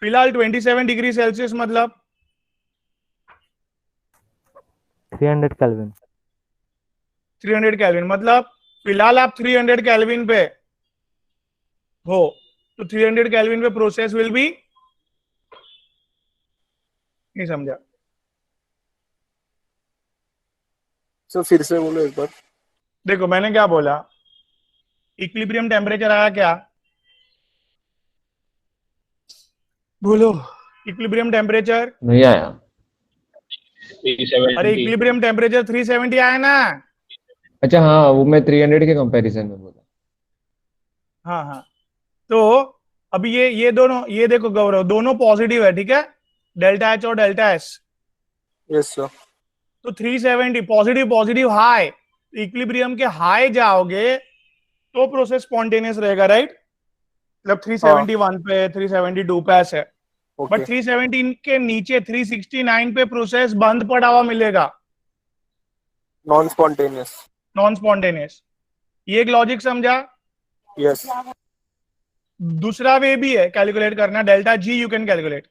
फिलहाल 27 डिग्री सेल्सियस मतलब 300 Kelvin. 300 केल्विन, मतलब फिलहाल आप 300 केल्विन पे हो, तो 300 केल्विन पे प्रोसेस विल बी, नहीं समझा? So फिर से बोलो एक बार। देखो मैंने क्या बोला, इक्विलिब्रियम टेम्परेचर आया क्या? बोलो, इक्विलिब्रियम टेम्परेचर नहीं आया। अरे 370। इक्विलिब्रियम टेम्परेचर 370 आया ना। अच्छा हाँ, वो मैं 300 के कंपैरिजन में बोला। हाँ हाँ। तो अभी ये दोनों, ये देखो गौरव, दोनों पॉजिटिव है, ठीक है, डेल्टा एच और डेल्टा एस। Yes sir. तो 370 पॉजिटिव पॉजिटिव हाई, इक्विलिब्रियम के हाई जाओगे तो प्रोसेस स्पॉन्टेनियस रहेगा, राइट? मतलब 371 पे, 372 पे ऐसे। ओके। बट 317 के नीचे 369 पे प्रोसेस बंद पड़ा हुआ मिलेगा, नॉन स्पॉन्टेनियस। Non spontaneous. ये एक लॉजिक समझा? यस। दूसरा वे भी है कैलकुलेट करना, delta G you can calculate.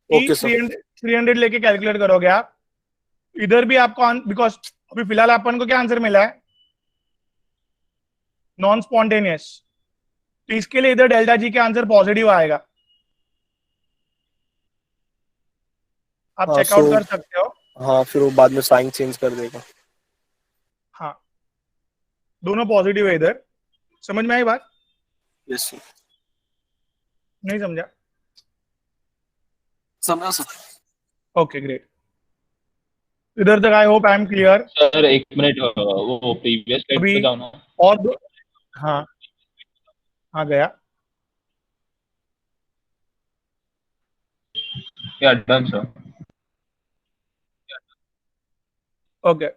Okay sir. 300 लेके कैलकुलेट करोगे आप, इधर भी आपको, बिकॉज अभी फिलहाल अपन को क्या आंसर मिला है, नॉन स्पॉन्टेनियस, तो इसके लिए इधर डेल्टा जी का आंसर पॉजिटिव आएगा। आप हाँ चेकआउट सो कर सकते हो। हाँ, फिर वो बाद में साइन चेंज कर देगा। हाँ, दोनों पॉजिटिव है इधर। समझ में आई बात? Yes sir. नहीं समझा? समझा सर। Okay great. इधर तक आई hope I am clear. Sir एक मिनट, वो प्रीवियस स्लाइड अभी पे जाओ ना। और हाँ हाँ गया। या डन सर। ओके,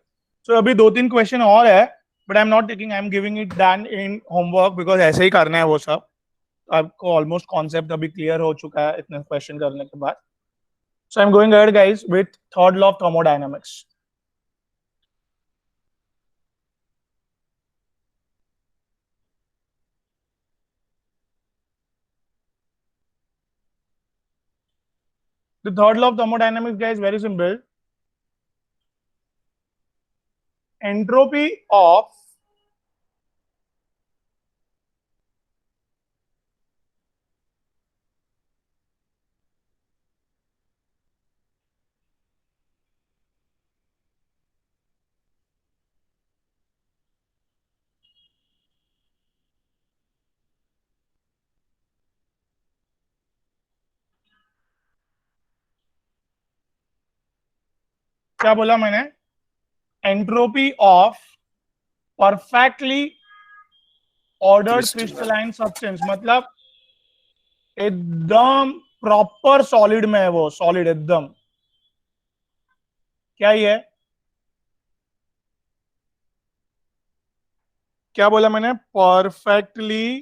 सो अभी दो तीन क्वेश्चन और है, but I am not taking, I am giving it done in homework, because ऐसे ही करना है वो सब। आपको ऑलमोस्ट कॉन्सेप्ट अभी क्लियर हो चुका है इतने क्वेश्चन करने के बाद। So I am going ahead guys with third law of thermodynamics. The third law of thermodynamics, guys, very simple. Entropy of क्या बोला मैंने? Entropy of perfectly ordered crystalline substance, मतलब एकदम प्रॉपर सॉलिड में है वो, सॉलिड एकदम। क्या ही है? क्या बोला मैंने? Perfectly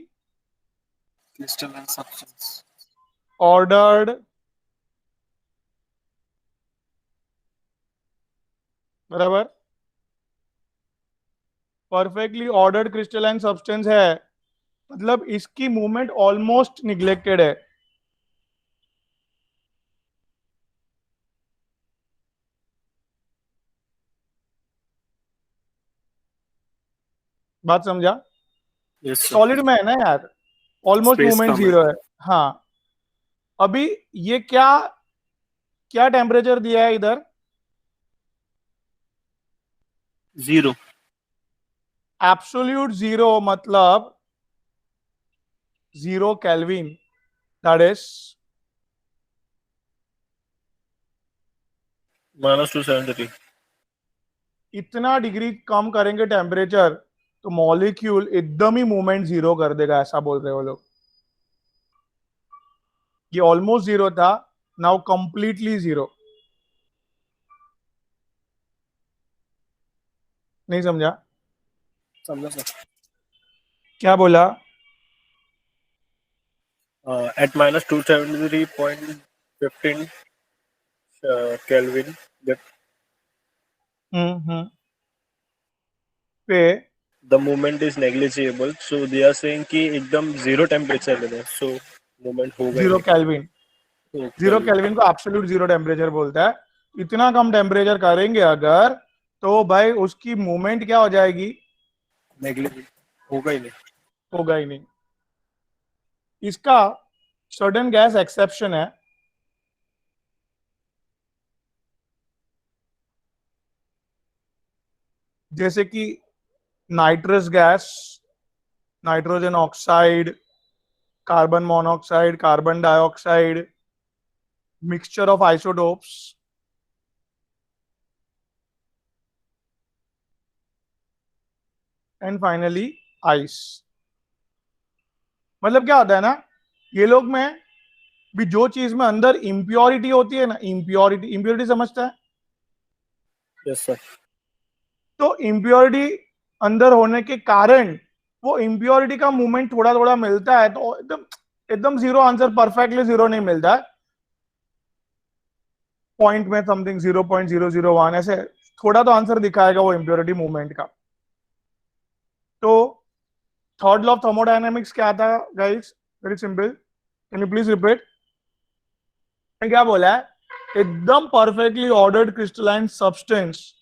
crystalline substance. ऑर्डर्ड बराबर, परफेक्टली ऑर्डर्ड क्रिस्टलाइन सब्सटेंस है, मतलब इसकी मूवमेंट ऑलमोस्ट निग्लेक्टेड है। बात समझा? Yes sir. सॉलिड में है ना यार, ऑलमोस्ट स्पेस मूवमेंट कम है। जीरो है। हाँ, अभी ये क्या क्या टेम्परेचर दिया है इधर? 0। एब्सोल्यूट जीरो, मतलब 0 केल्विन, दैट इज -273। इतना डिग्री कम करेंगे टेम्परेचर तो मॉलिक्यूल एकदम ही मूवमेंट जीरो कर देगा, ऐसा बोल रहे हो लोग। ये ऑलमोस्ट जीरो था, नाउ कंप्लीटली जीरो। नहीं समझा? समझा सर। क्या बोला? At -273.15 Kelvin, हम्म, पे the movement is negligible. So they are saying कि एकदम जीरो टेम्परेचर में है, so movement होगा ही 0 केल्विन, नहीं। 0 केल्विन को एब्सोल्यूट जीरो टेम्परेचर बोलता है। इतना कम टेम्परेचर करेंगे अगर, तो भाई उसकी मूवमेंट क्या हो जाएगी? नेग्लिजिबल होगा ही नहीं। होगा ही नहीं। इसका सर्टेन गैस एक्सेप्शन है, जैसे कि nitrous gas, nitrogen oxide, carbon monoxide, carbon dioxide, mixture of isotopes, and finally ice. मतलब क्या होता है ना, ये लोग में भी जो चीज में अंदर इम्प्योरिटी होती है ना, इम्प्योरिटी समझता है? Yes sir. तो इम्प्योरिटी अंदर होने के कारण वो इम्प्योरिटी का मूवमेंट थोड़ा थोड़ा मिलता है, तो एकदम एकदम जीरो आंसर, परफेक्टली जीरो नहीं मिलता है, पॉइंट में समथिंग 0.001 ऐसे थोड़ा तो आंसर दिखाएगा वो इम्प्योरिटी मूवमेंट का। तो थर्ड लॉ ऑफ थर्मोडायनेमिक्स क्या था guys? Very simple, can you please repeat? क्या बोला है? एकदम perfectly ordered crystalline substance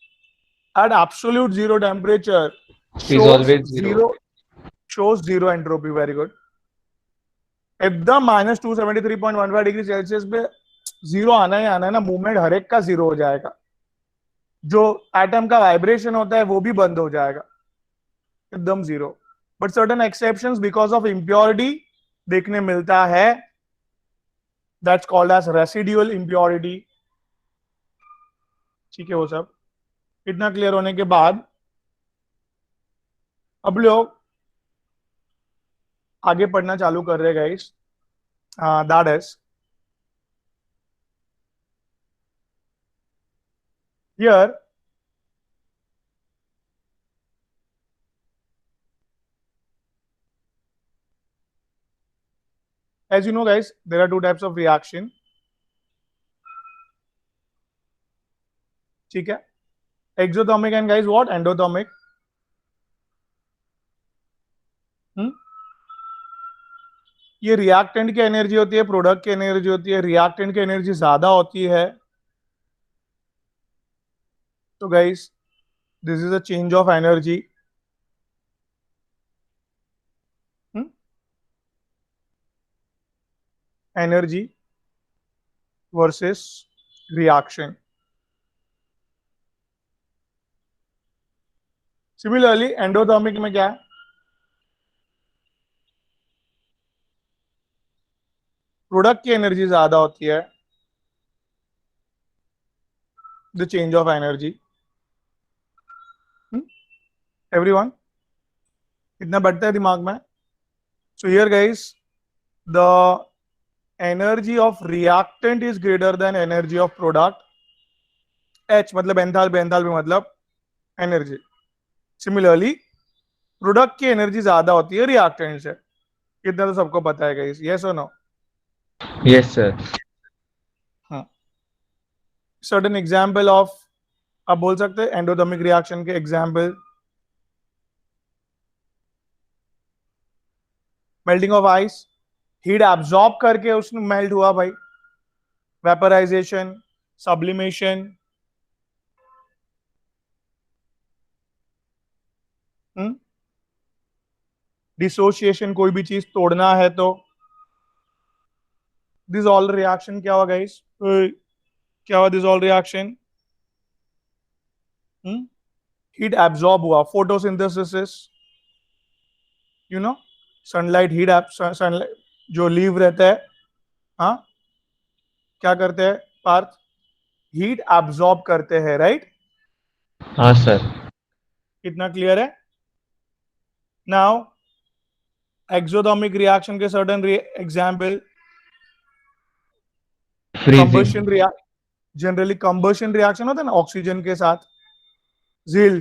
at absolute zero temperature Is always zero. shows zero entropy. Very good. एकदम माइनस 273.15 डिग्री सेल्सियस पे जीरो आना ही आना है ना, मूवमेंट हर एक का जीरो हो जाएगा, जो एटम का वाइब्रेशन होता है वो भी बंद हो जाएगा, एकदम zero. But certain exceptions because of impurity देखने मिलता है, that's called as residual impurity. ठीक है, वो सब इतना क्लियर होने के बाद अब लोग आगे पढ़ना चालू कर रहे guys. That is here as you know guys, there are two types of reaction. ठीक है, exothermic and guys what? Endothermic. ये रिएक्टेंट की एनर्जी होती है, प्रोडक्ट की एनर्जी होती है, रिएक्टेंट की एनर्जी ज्यादा होती है, तो guys this is a change of energy. Energy versus reaction. Similarly endothermic में क्या है? प्रोडक्ट की एनर्जी ज्यादा होती है, the change of energy. Everyone, इतना बढ़ता है दिमाग में? So here guys the energy of reactant is greater than energy of product. H मतलब एंथैल्पी, एंथैल्पी मतलब एनर्जी। सिमिलरली प्रोडक्ट की एनर्जी ज्यादा होती है रिएक्टेंट से, इतना तो सबको पता है गाइस, यस और नो? Yes, sir. हाँ, सर्टेन एग्जाम्पल ऑफ, आप बोल सकते हैं एंडोथर्मिक रिएक्शन के example, melting of ice, heat absorb करके उसमें मेल्ट हुआ भाई, वेपराइजेशन, सब्लिमेशन, डिसोसिएशन, कोई भी चीज तोड़ना है तो, दिस ऑल रिएक्शन क्या हुआ गाइस? क्या हुआ this all reaction? Heat absorb हुआ, photosynthesis, you know, sunlight, heat sunlight जो लीव रहता है, हाँ क्या करते हैं पार्थ? हीट एब्जॉर्ब करते हैं, राइट? हाँ सर। इतना क्लियर है? नाउ एक्सोथर्मिक रिएक्शन के certain example, combustion reaction, generally combustion reaction होता है ना ऑक्सीजन के साथ, झील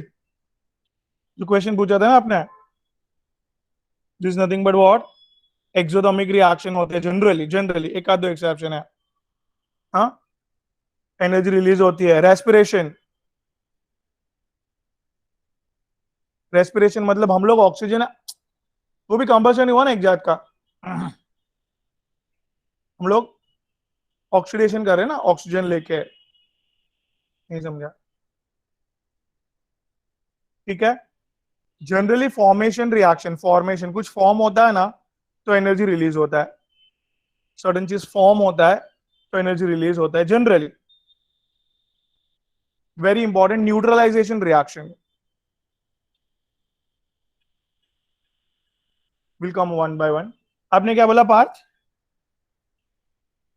जो क्वेश्चन पूछा था ना आपने, this nothing but what? Exothermic reaction होते हैं जनरली, जनरली एक आध दो एक्सेप्शन है। हाँ, एनर्जी रिलीज होती है। रेस्पिरेशन, रेस्पिरेशन मतलब हम लोग ऑक्सीजन, वो भी कंबशन ही हुआ ना एक जात का, हम लोग ऑक्सीडेशन कर रहे हैं ना ऑक्सीजन लेके, नहीं समझा? ठीक है, जनरली फॉर्मेशन रिएक्शन, फॉर्मेशन कुछ फॉर्म होता है ना तो एनर्जी रिलीज होता है, सडन चीज फॉर्म होता है तो एनर्जी रिलीज होता है generally. Very important, neutralisation reaction will come one by one. आपने क्या बोला पार्थ?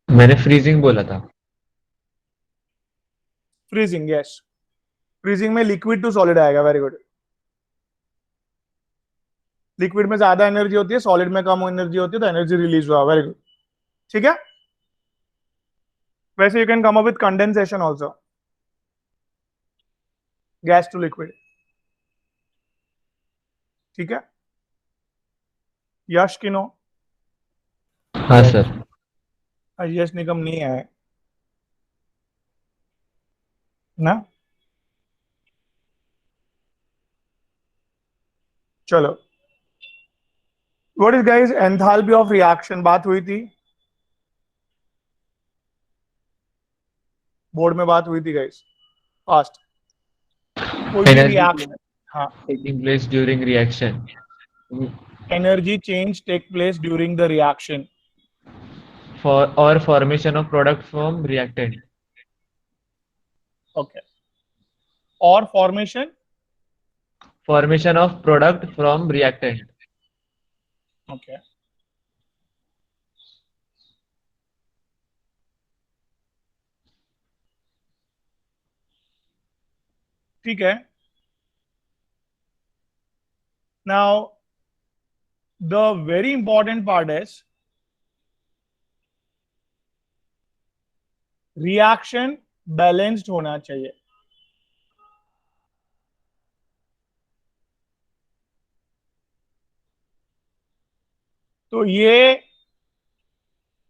मैंने फ्रीजिंग बोला था। फ्रीजिंग, यस, फ्रीजिंग में लिक्विड टू सॉलिड आएगा, वेरी गुड। लिक्विड में ज्यादा एनर्जी होती है, सॉलिड में कम एनर्जी होती है, तो एनर्जी रिलीज हुआ, वेरी गुड, ठीक है। वैसे you can come up with condensation also, gas to liquid, ठीक है। यश किनो, हाँ सर। यश निगम नहीं है ना, चलो। What is guys enthalpy of reaction, बात हुई थी, बोर्ड में बात हुई थी गाइस, फास्ट। कोई भी एनर्जी रिएक्शन, हाँ, taking place during reaction energy change take place during the reaction, for or formation of product from reactant. Okay, और formation, Formation of product from reactant. Okay, ठीक है। Now the very important part is reaction balanced होना चाहिए। तो ये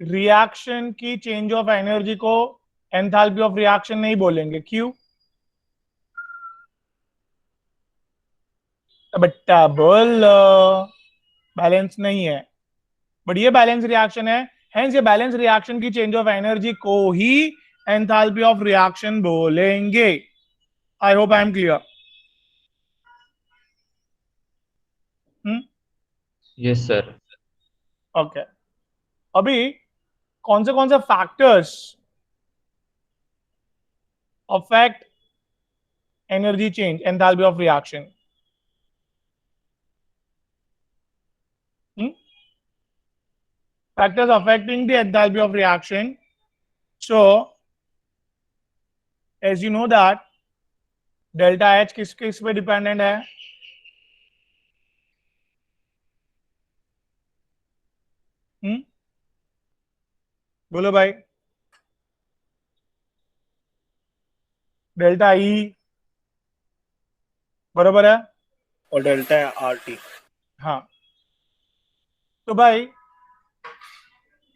रिएक्शन की चेंज ऑफ एनर्जी को एंथैल्पी ऑफ रिएक्शन नहीं बोलेंगे, क्यों? बेटा बोल, बैलेंस नहीं है, बट ये बैलेंस रिएक्शन है, हेंस ये बैलेंस रिएक्शन की चेंज ऑफ एनर्जी को ही एंथैल्पी ऑफ रिएक्शन बोलेंगे। आई hope I am clear. Yes sir. Okay, अभी कौन से factors affect energy change, enthalpy of reaction? Factors affecting the enthalpy of reaction. So, as you know that delta H किस पे डिपेंडेंट है? बोलो भाई। डेल्टा ई बराबर है, और डेल्टा है RT। हाँ। तो भाई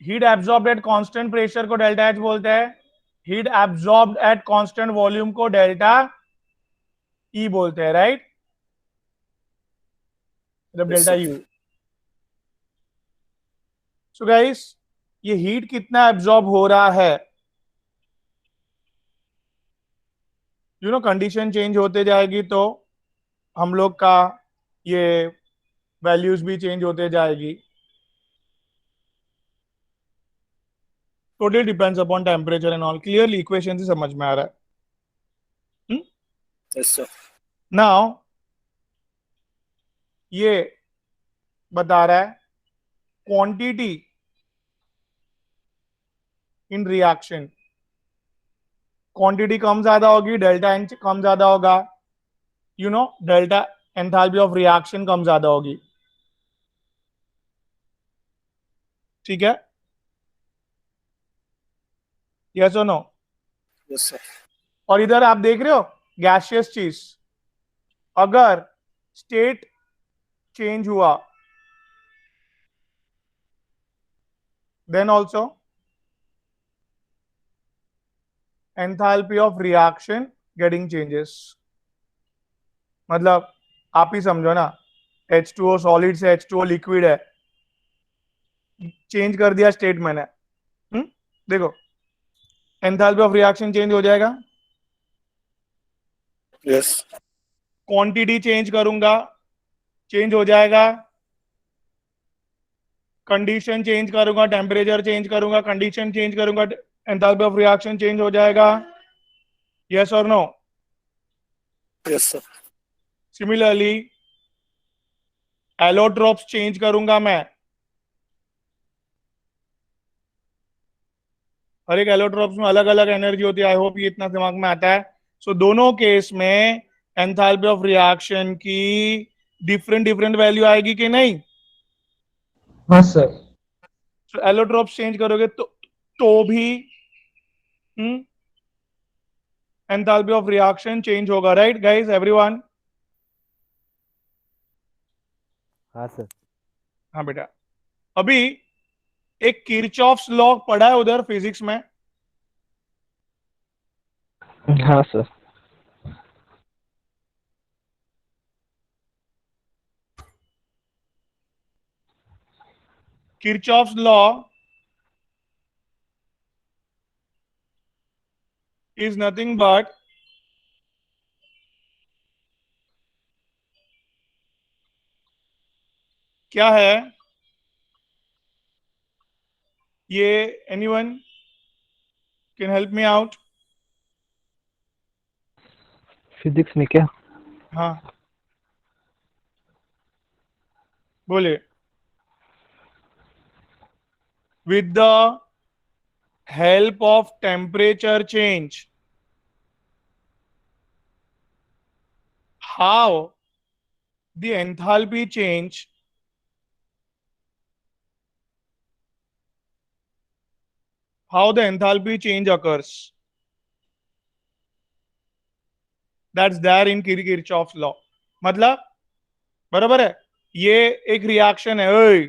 heat absorbed eight constant pressure को डेल्टा एच बोलते हैं, heat absorbed at constant volume को डेल्टा ई बोलते हैं, राइट? मतलब डेल्टा यू। सो गाइस, ये हीट कितना एब्जॉर्ब हो रहा है, यू नो, कंडीशन चेंज होते जाएगी तो हम लोग का ये वैल्यूज भी चेंज होते जाएगी। Totally depends upon temperature and all. Clearly equation से समझ में आ रहा है? Yes sir. नाउ ये बता रहा है क्वांटिटी इन रिएक्शन, क्वांटिटी कम ज्यादा होगी, डेल्टा एन कम ज्यादा होगा, you know, delta enthalpy of reaction कम ज्यादा होगी, ठीक है? यस और नो? Yes sir. और इधर आप देख रहे हो गैसियस चीज, अगर स्टेट चेंज हुआ then also enthalpy of reaction getting changes. मतलब आप ही समझो ना, H2O सॉलिड से H2O लिक्विड है, चेंज कर दिया स्टेट मैंने, देखो एंथैल्पी ऑफ रिएक्शन चेंज हो जाएगा। यस। क्वांटिटी चेंज करूंगा, चेंज हो जाएगा। कंडीशन चेंज करूंगा, टेम्परेचर चेंज करूंगा, कंडीशन चेंज करूंगा, एंथैल्पी ऑफ रिएक्शन चेंज हो जाएगा। यस और no? Yes sir. Similarly allotropes change करूंगा मैं, हर एक एलोट्रोप्स में अलग अलग एनर्जी होती है। आई होप ये इतना दिमाग में आता है। सो दोनों केस में एंथैल्पी ऑफ रिएक्शन की डिफरेंट डिफरेंट वैल्यू आएगी कि नहीं? sir. तो एलोट्रोप चेंज करोगे तो भी एंथैल्पी ऑफ रिएक्शन चेंज होगा, राइट गाइस, एवरीवन? हाँ सर। हाँ बेटा, अभी एक किरचॉफ्स लॉ पढ़ा है उधर फिजिक्स में? हाँ sir. Kirchhoff's law is nothing but क्या है ये? Anyone can help me out? Physics में क्या? हाँ बोले। With the help of temperature change, how the enthalpy change occurs, that's there in Kirchhoff's law. मतलब बराबर है, ये एक रिएक्शन है, ओए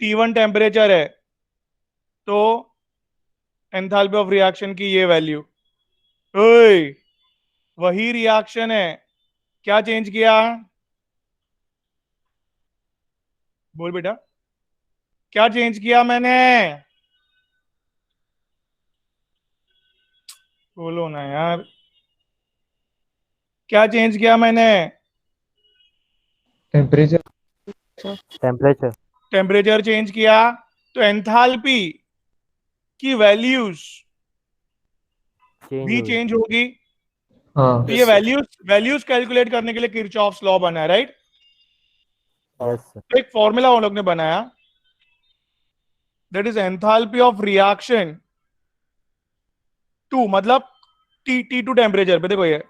T1 टेम्परेचर है, तो एंथैल्पी ऑफ रिएक्शन की ये वैल्यू, ओए वही रिएक्शन है, क्या चेंज किया? बोल बेटा, क्या चेंज किया मैंने? बोलो ना यार, क्या चेंज किया मैंने? Temperature. टेम्परेचर टेम्परेचर चेंज किया, तो एंथैल्पी की वैल्यूज चेंज भी हो गई। चेंज होगी। हाँ तो ये वैल्यूज कैलकुलेट करने के लिए किरचॉफ्स लॉ बना है, राइट? Yes sir. तो एक फॉर्मूला उन लोग ने बनाया, that is enthalpy of reaction two, मतलब T2 टेम्परेचर पे, देखो ये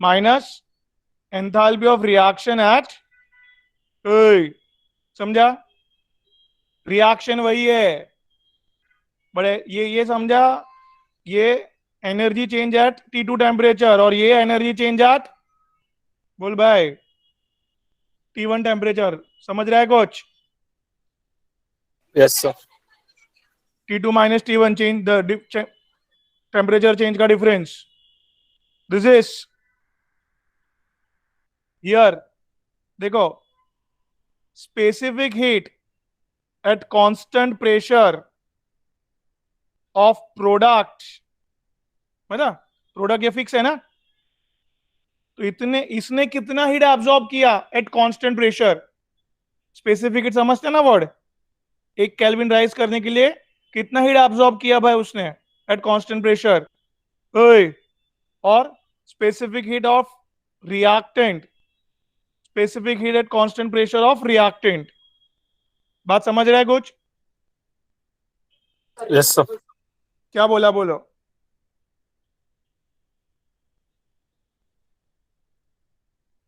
minus enthalpy of reaction at, समझा? रिएक्शन वही है बड़े, ये समझा, ये energy change at T2 temperature और ये एनर्जी चेंज एट, बोल भाई, T1 टेम्परेचर। समझ रहा है कुछ? Yes, sir. T2 minus T1 change the temperature change का डिफरेंस, दिस इज हियर। देखो, specific heat at constant pressure of product, मतलब प्रोडक्ट ये फिक्स है ना, तो इतने इसने कितना हीट एब्जॉर्ब किया eight constant pressure? Specific heat समझते ना वर्ड? एक केल्विन राइज करने के लिए कितना हीट एब्जॉर्ब किया भाई उसने एट कांस्टेंट प्रेशर? और specific heat of reactant, specific heat at constant pressure of reactant. बात समझ रहा है कुछ? Yes, sir. क्या बोला, बोलो।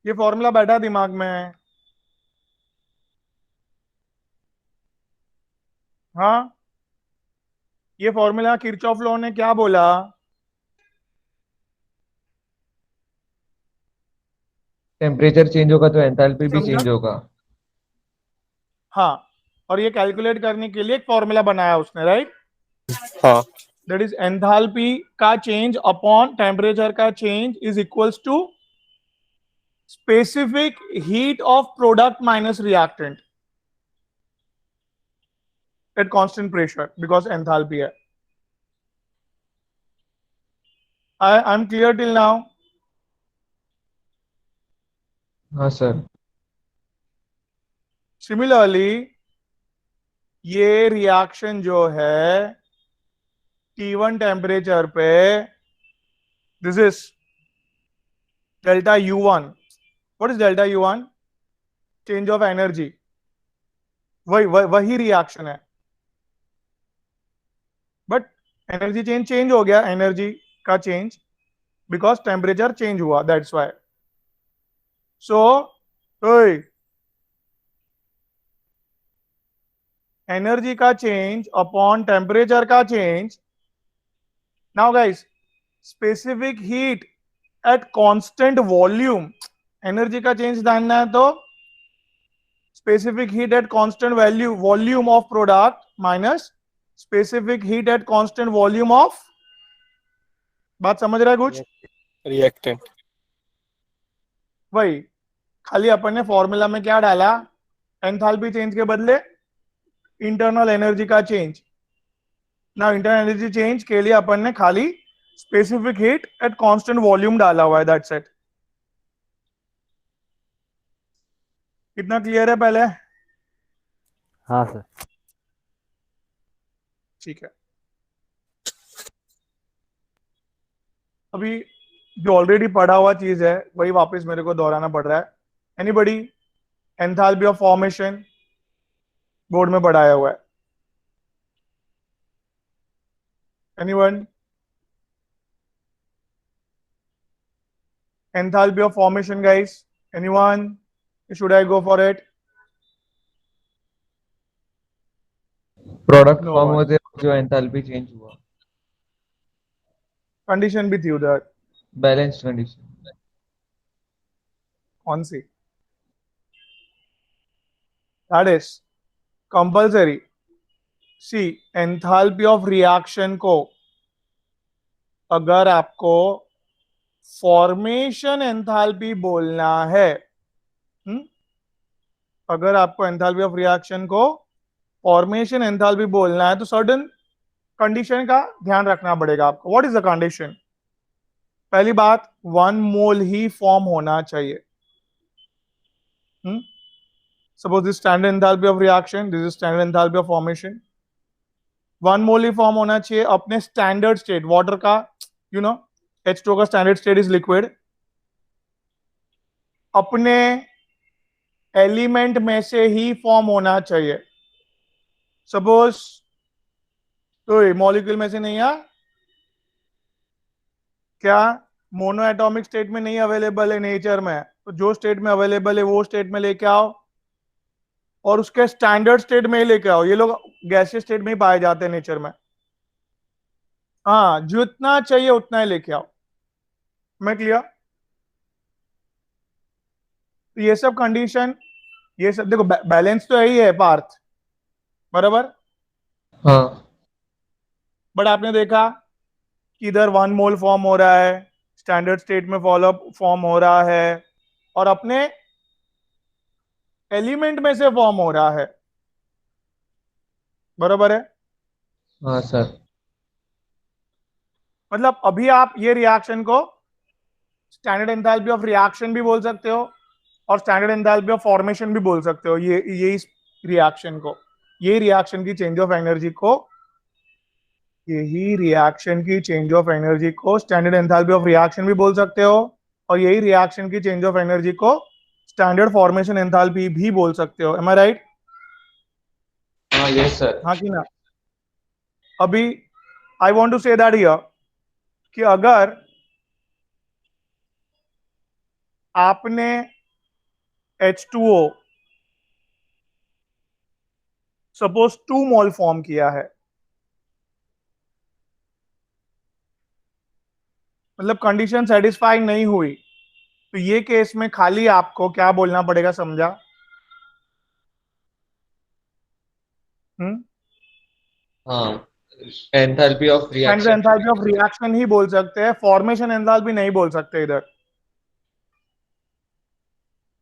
ये फॉर्मूला बैठा दिमाग में? हाँ, ये फॉर्मूला किरचॉफ लॉ ने क्या बोला? टेम्परेचर चेंज होगा तो एंथैल्पी भी समझा? चेंज होगा। हाँ, और ये कैलकुलेट करने के लिए एक फॉर्मूला बनाया उसने, राइट? हाँ. दैट इज एंथैल्पी का चेंज अपॉन टेम्परेचर का change is equals to specific heat of product minus reactant at constant pressure, because enthalpy है। I am clear till now? हाँ सर। सिमिलरली ये रिएक्शन जो है T1 टेम्परेचर पे, this is delta U1। What is delta U1? Change of energy, वही रिएक्शन है, बट एनर्जी चेंज हो गया, एनर्जी का चेंज, बिकॉज टेम्परेचर चेंज हुआ, दैट्स वाई. सो एनर्जी का चेंज अपॉन टेम्परेचर का change. Now guys, specific heat at constant volume, energy का चेंज जानना है तो specific heat at constant value volume of product minus specific heat at constant volume of. बात समझ रहा है कुछ? रिएक्टेंट. वही, खाली अपन ने फॉर्मूला में क्या डाला, एंथैल्पी चेंज के बदले इंटरनल एनर्जी का चेंज. ना इंटरनल एनर्जी चेंज के लिए अपन ने खाली specific heat at constant volume डाला हुआ है, दैट्स इट. कितना क्लियर है पहले? हाँ सर. ठीक है. अभी जो ऑलरेडी पढ़ा हुआ चीज है वही वापस मेरे को दोहराना पड़ रहा है. Anybody? Enthalpy of formation board में पढ़ाया हुआ है. Anyone? Enthalpy of formation guys, anyone? Should I go for it? Product No form one. होते वक्त जो एंथैल्पी चेंज हुआ, कंडीशन भी थी उधर. Balanced condition. कौन सी? That is compulsory. See, enthalpy of reaction को अगर आपको फॉर्मेशन एंथैल्पी बोलना है, अगर आपको एंथैल्पी ऑफ रिएक्शन को फॉर्मेशन एंथैल्पी बोलना है तो सर्टेन कंडीशन का ध्यान रखना पड़ेगा आपको. What is the condition? पहली बात, 1 मोल ही फॉर्म होना चाहिए. Suppose this standard enthalpy of reaction, this is standard enthalpy of formation. 1 mole he form होना चाहिए अपने स्टैंडर्ड स्टेट. वाटर का, यू नो, H2O का स्टैंडर्ड स्टेट इज लिक्विड. अपने एलिमेंट में से ही फॉर्म होना चाहिए. सपोज तो मॉलिक्यूल में से नहीं है क्या, मोनो एटॉमिक स्टेट में नहीं अवेलेबल है नेचर में, तो जो स्टेट में अवेलेबल है वो स्टेट में लेके आओ और उसके स्टैंडर्ड स्टेट में ही लेके आओ. ये लोग गैसियस स्टेट में ही पाए जाते हैं नेचर में. हाँ, जितना चाहिए उतना ही लेके आओ. मैं क्लियर? तो ये सब कंडीशन, ये सब देखो, बैलेंस तो यही है पार्थ, बराबर. हाँ. बट आपने देखा कि इधर 1 मोल फॉर्म हो रहा है, स्टैंडर्ड स्टेट में फॉर्म हो रहा है और अपने एलिमेंट में से फॉर्म हो रहा है, बराबर है. हाँ सर. मतलब अभी आप ये रिएक्शन को स्टैंडर्ड एंथैल्पी ऑफ रिएक्शन भी बोल सकते हो और स्टैंडर्ड एंथैल्पी ऑफ फॉर्मेशन भी बोल सकते हो. ये इस रिएक्शन को, ये रिएक्शन की चेंज ऑफ एनर्जी को, यही रिएक्शन की चेंज ऑफ एनर्जी को स्टैंडर्ड एंथैल्पी ऑफ रिएक्शन भी बोल सकते हो और यही रिएक्शन की चेंज ऑफ एनर्जी को स्टैंडर्ड फॉर्मेशन एंथैल्पी भी बोल सकते हो. Am I right? हाँ यस सर. हाँ कि ना? अभी I want to say that here कि अगर आपने H2O सपोज 2 मोल फॉर्म किया है, मतलब कंडीशन सेटिस्फाई नहीं हुई, तो ये केस में खाली आपको क्या बोलना पड़ेगा, समझा? हाँ, enthalpy of standard reaction. Enthalpy of reaction ही बोल सकते हैं, फॉर्मेशन एंथैल्पी नहीं बोल सकते. इधर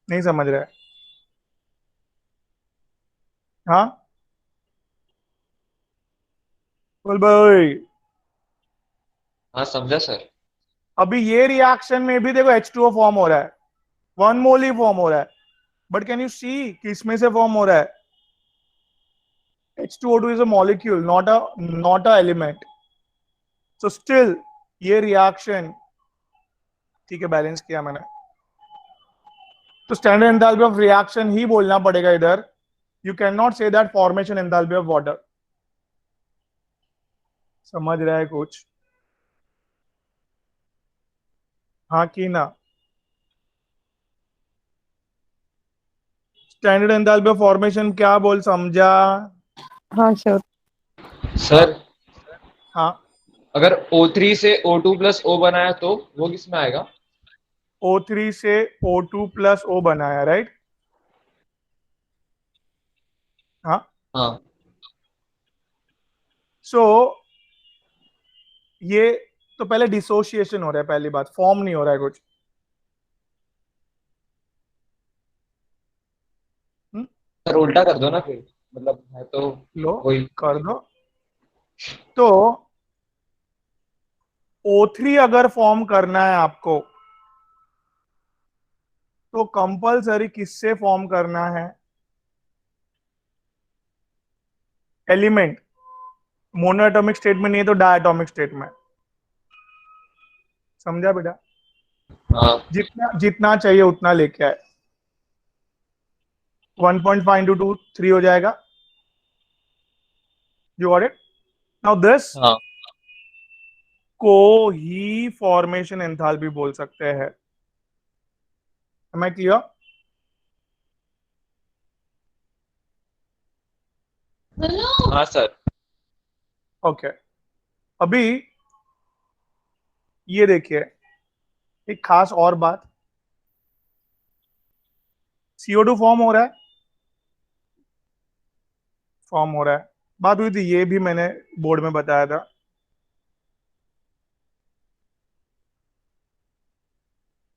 नहीं समझ रहे? हाँ बोल भाई. हाँ समझा सर. अभी ये रिएक्शन में भी देखो H2O फॉर्म हो रहा है, 1 मोल ही फॉर्म हो रहा है, बट कैन यू सी कि इसमें से फॉर्म हो रहा है. H2O2 is a molecule, not a element. So still ये रिएक्शन, ठीक है, बैलेंस किया मैंने, तो स्टैंडर्ड एंथैल्पी ऑफ रिएक्शन ही बोलना पड़ेगा इधर. You can not say that formation enthalpy of water. समझ रहा है कुछ? हाँ कि ना? स्टैंडर्ड एंथैल्पी ऑफ फॉर्मेशन क्या बोल समझा? हाँ सर। सर हाँ, अगर O3 से O2 प्लस O बनाया तो वो किस में आएगा? O3 से O2 प्लस O बनाया, राइट? हाँ। हाँ सो ये तो पहले डिसोशिएशन हो रहा है, पहली बात, फॉर्म नहीं हो रहा है कुछ। हम्म? सर उल्टा कर दो ना फिर, मतलब है तो लो, वही। कर दो। तो O3 अगर फॉर्म करना है आपको, तो कंपलसरी किससे फॉर्म करना है? एलिमेंट। मोनोएटॉमिक स्टेट में नहीं है तो डायटॉमिक स्टेट में। समझा बेटा? हाँ जितना जितना चाहिए उतना लेके आए। 1.5 इंटू 2 3 हो जाएगा। You got it? Now this हाँ को ही फॉर्मेशन एंथैल्पी बोल सकते हैं। Am I clear? हाँ सर। ओके। अभी ये देखिए, एक खास और बात, CO2 फॉर्म हो रहा है, फॉर्म हो रहा है। बात हुई थी, ये भी मैंने बोर्ड में बताया था।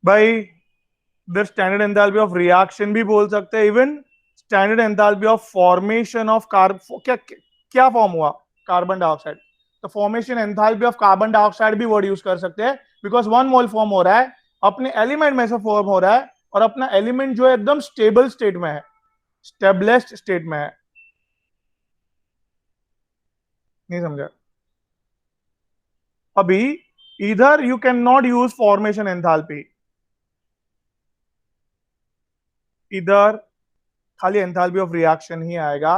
भाई इधर स्टैंडर्ड एंथैल्पी ऑफ रिएक्शन भी बोल सकते हैं, even standard enthalpy of formation of क्या क्या फॉर्म हुआ? Carbon dioxide. तो formation enthalpy of carbon dioxide भी वर्ड यूज कर सकते हैं, बिकॉज 1 मोल फॉर्म हो रहा है, अपने एलिमेंट में से फॉर्म हो रहा है, और अपना एलिमेंट जो है एकदम स्टेबल स्टेट में है, स्टेबलेस्ड स्टेट में है। नहीं समझा? अभी इधर you can not use formation enthalpy, इधर खाली एंथैल्पी ऑफ रिएक्शन ही आएगा,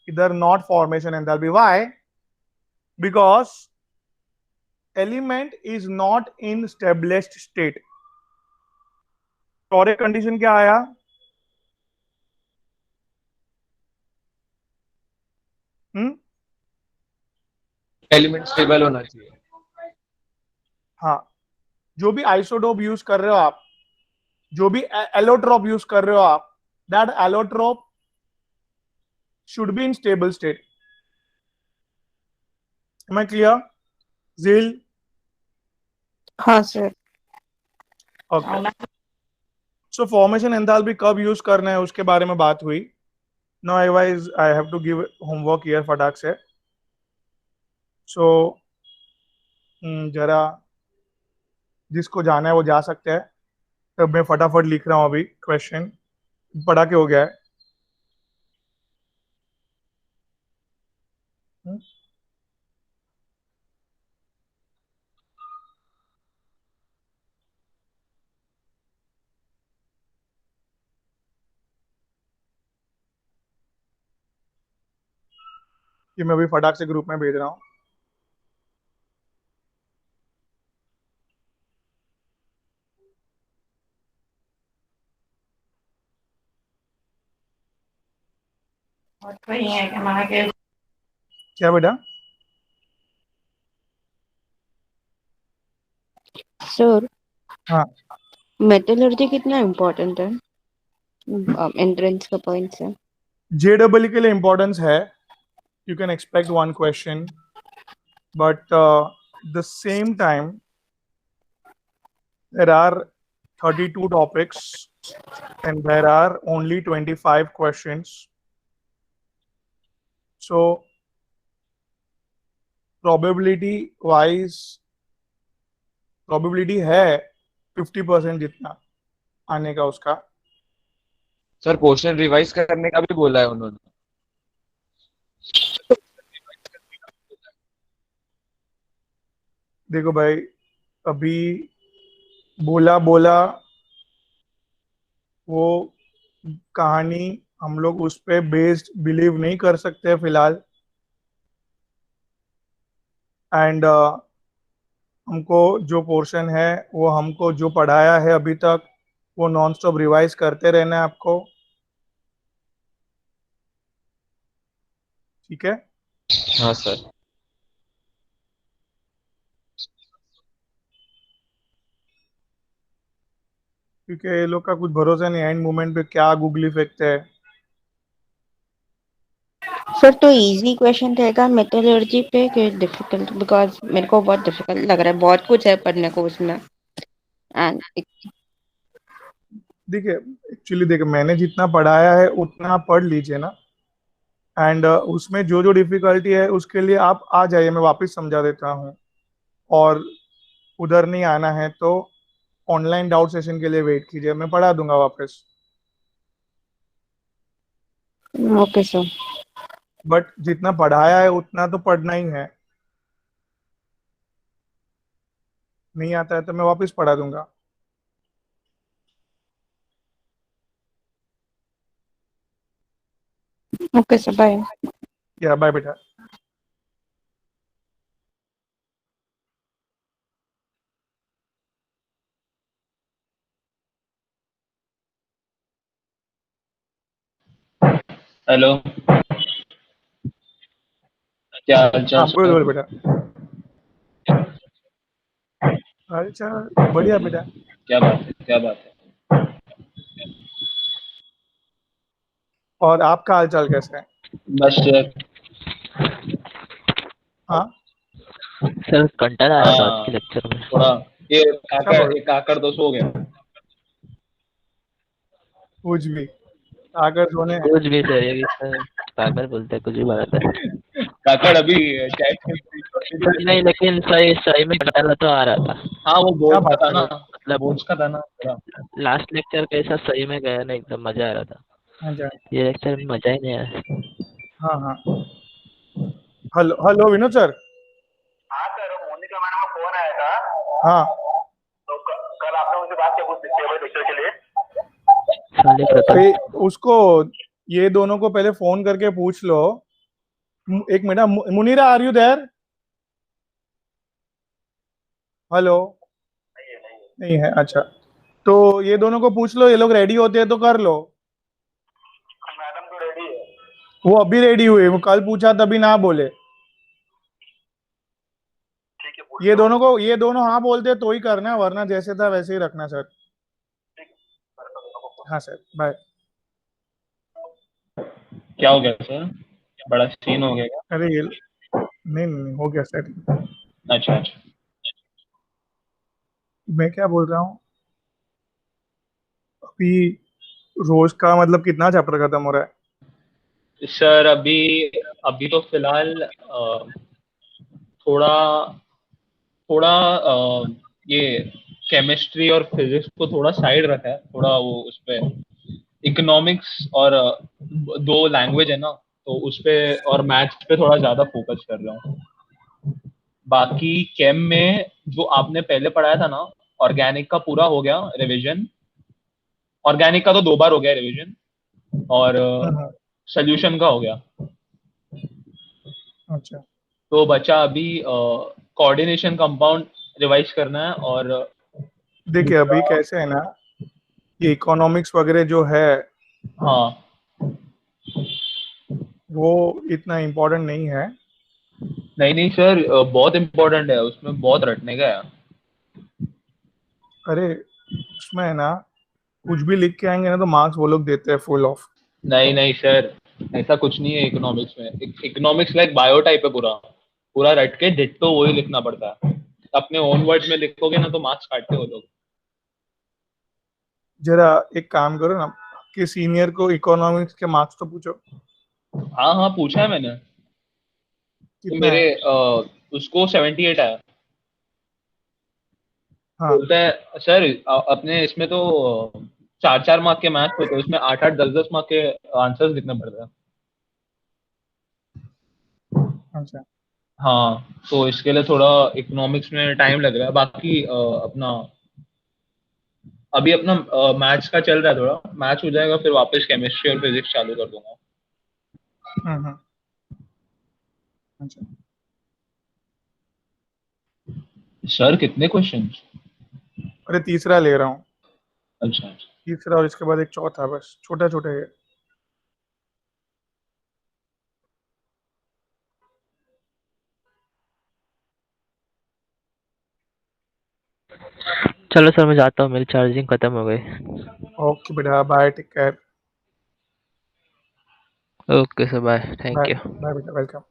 इधर not formation enthalpy. Why? Because element is not in established state. और एक कंडीशन क्या आया? हम्म? एलिमेंट स्टेबल होना चाहिए। हाँ, जो भी आइसोटोप यूज कर रहे हो आप, जो भी एलोट्रोप यूज कर रहे हो आप, that allotrope should be in stable state. Am I clear? Zeel? हाँ sir. Okay. So formation enthalpy कब यूज करना है उसके बारे में बात हुई। No otherwise I have to give homework here फटाक से। सो जरा जिसको जाना है वो जा सकते हैं। तब मैं फटाफट लिख रहा हूँ अभी क्वेश्चन, पढ़ा के हो गया है। हम्म? ये मैं अभी फटाक से ग्रुप में भेज रहा हूँ। क्या बेटा? सर हाँ, मेटलर्जी कितना इम्पोर्टेंट है एंट्रेंस का पॉइंट से? JEE के लिए इंपॉर्टेंस है। You can expect 1 question, but the same time there are 32 topics and there are only 25 questions. So probability wise, probability है 50% जितना आने का उसका। सर क्वेश्चन रिवाइज करने का भी बोला है उन्होंने। देखो भाई, अभी बोला बोला वो कहानी हम लोग उस पे बेस्ड बिलीव नहीं कर सकते फिलहाल। एंड हमको जो पोर्शन है वो हमको जो पढ़ाया है अभी तक वो नॉन स्टॉप रिवाइज करते रहना है आपको, ठीक है। हाँ सर। क्योंकि ये लोग का कुछ भरोसा नहीं, एंड मोमेंट पे क्या गूगली फेंकते हैं। सर तो इजी क्वेश्चन रहेगा मेटलर्जी पे कि डिफिकल्ट? बिकॉज मेरे को बहुत डिफिकल्ट लग रहा है, बहुत कुछ है पढ़ने को उसमें। एंड देखिए, एक्चुअली देखिए मैंने जितना पढ़ाया है उतना आप पढ़ लीजिए ना, एंड उसमें जो जो डिफिकल्टी है उसके लिए आप आ जाइए, मैं वापस समझा देता हूँ। और उधर नहीं आना है तो ऑनलाइन डाउट सेशन के लिए वेट कीजिए, मैं पढ़ा दूंगा वापस। Okay sir. बट जितना पढ़ाया है उतना तो पढ़ना ही है, नहीं आता है तो मैं वापस पढ़ा दूंगा। Okay sir, bye. या बाय बेटा। हेलो, क्या हाल चाल हाँ बोल सर? बोल बेटा। अच्छा, बढ़िया बेटा। क्या बात है, क्या बात है? और आपका हाल चाल कैसा है? बस सर। हाँ, सर कंटाला आ रहा था आज हाँ, के लेक्चर में। थोड़ा ये क्या काकर, बोल? ये काकर तो सो गया। कुछ भी आकर सोने। कुछ भी सर, ये सर पागल बोलते हैं, कुछ भी बोलते हैं। काकर अभी चैट सर नहीं, लेकिन सही सही में कंटाला तो आ रहा था। हाँ वो क्या बोर्ड का बात था कर ना, रहे मतलब बोर्ड्स का था ना थोड़ा। लास्ट लेक्चर कैसा सही में गया ना, एकदम मजा आ रहा था। हो? अच्छा। ये लेक्चर में मजा ही नहीं आया। हाँ हाँ। Hello hello Vinod sir. हाँ सर, मोनिका मैडम का फोन आया था। हाँ, तो कल आपने उनसे बात किया कुछ लेक्चर के लिए? साले प्रताप। ये उसको, ये दोनों को पहले फोन करके पूछ लो। एक minute, Munira are you there? Hello. नहीं है, अच्छा। तो ये दोनों को पूछ लो, ये लोग रेडी होते हैं तो कर लो। मैडम तो रेडी है। वो अभी रेडी हुए, वो कल पूछा तभी ना बोले। ठीक है, ये दोनों हाँ बोलते हैं तो ही करना है, वरना जैसे था वैसे ही रखना सर। हाँ सर, बाय। क्या हो गया सर? बड़ा सीन हो गया क्या? अरे ये नहीं नहीं नहीं, हो गया सर। अच्छा अच्छा। मैं क्या बोल रहा हूँ अभी, रोज का मतलब कितना चैप्टर खत्म हो रहा है? सर अभी अभी तो फिलहाल थोड़ा थोड़ा ये केमिस्ट्री और फिजिक्स को थोड़ा साइड रखा है, थोड़ा वो उस पे इकोनॉमिक्स और दो लैंग्वेज है ना, तो उस पे और मैथ्स पे थोड़ा ज्यादा फोकस कर रहा हूँ। बाकी केम में जो आपने पहले पढ़ाया था ना, ऑर्गेनिक का पूरा हो गया रिवीजन। ऑर्गेनिक का तो 2 बार हो गया रिवीजन, और हम्म, सोल्यूशन का हो गया। अच्छा। तो बचा अभी कोऑर्डिनेशन कंपाउंड रिवाइज करना है, और देखिए दूसरा। अभी कैसे है ना, ये इकोनॉमिक्स वगैरह जो है हाँ वो इतना इम्पोर्टेंट नहीं है। नहीं नहीं सर, बहुत इंपॉर्टेंट है, उसमें बहुत रटने का है। अरे उसमें है ना, कुछ भी लिख के आएंगे ना तो मार्क्स वो लोग देते हैं फुल ऑफ। नहीं नहीं सर, ऐसा कुछ नहीं है इकोनॉमिक्स में। इकोनॉमिक्स लाइक बायो टाइप है, पूरा पूरा रट के डिट्टो वही लिखना पड़ता है। अपने ओन वर्ड्स में लिखोगे ना तो मार्क्स काटते हो लोग। जरा एक काम करो ना, आपके सीनियर को इकोनॉमिक्स के मार्क्स तो पूछो। हाँ हाँ, पूछा है मैंने। तो कितना मेरे है? उसको 78 आया। हाँ। बोलता है सर अपने इसमें तो 4 4 मार्क के मैथ्स होते हैं, उसमें 8 8 10 10 मार्क के आंसर्स लिखने पड़ते हैं। अच्छा। हाँ, तो इसके लिए थोड़ा इकोनॉमिक्स में टाइम लग रहा है। बाकी अपना अभी अपना मैथ्स का चल रहा है, थोड़ा मैथ्स हो जाएगा फिर वापस केमिस्ट्री और फिजिक्स चालू कर दूंगा। अच्छा। सर कितने क्वेश्चन? अरे तीसरा ले रहा हूँ, अच्छा। तीसरा और इसके बाद एक चौथा, बस छोटा छोटा है। चलो सर मैं जाता हूँ, मेरी चार्जिंग खत्म हो गई। ओके बेटा, bye, take care. Okay sir, bye, thank bye you. Bye बेटा, वेलकम।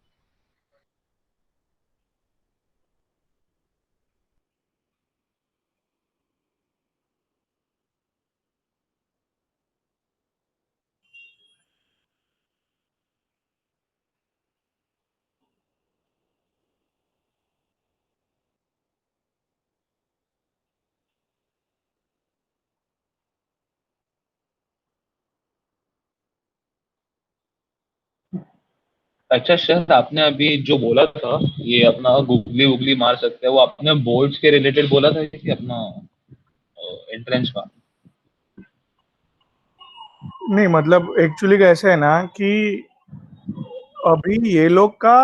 अच्छा सर, आपने अभी जो बोला था ये अपना गूगली वूगली मार सकते हैं, वो आपने बोर्ड्स के रिलेटेड बोला था कि अपना एंट्रेंस का? नहीं मतलब एक्चुअली कैसे है ना कि अभी ये लोग का,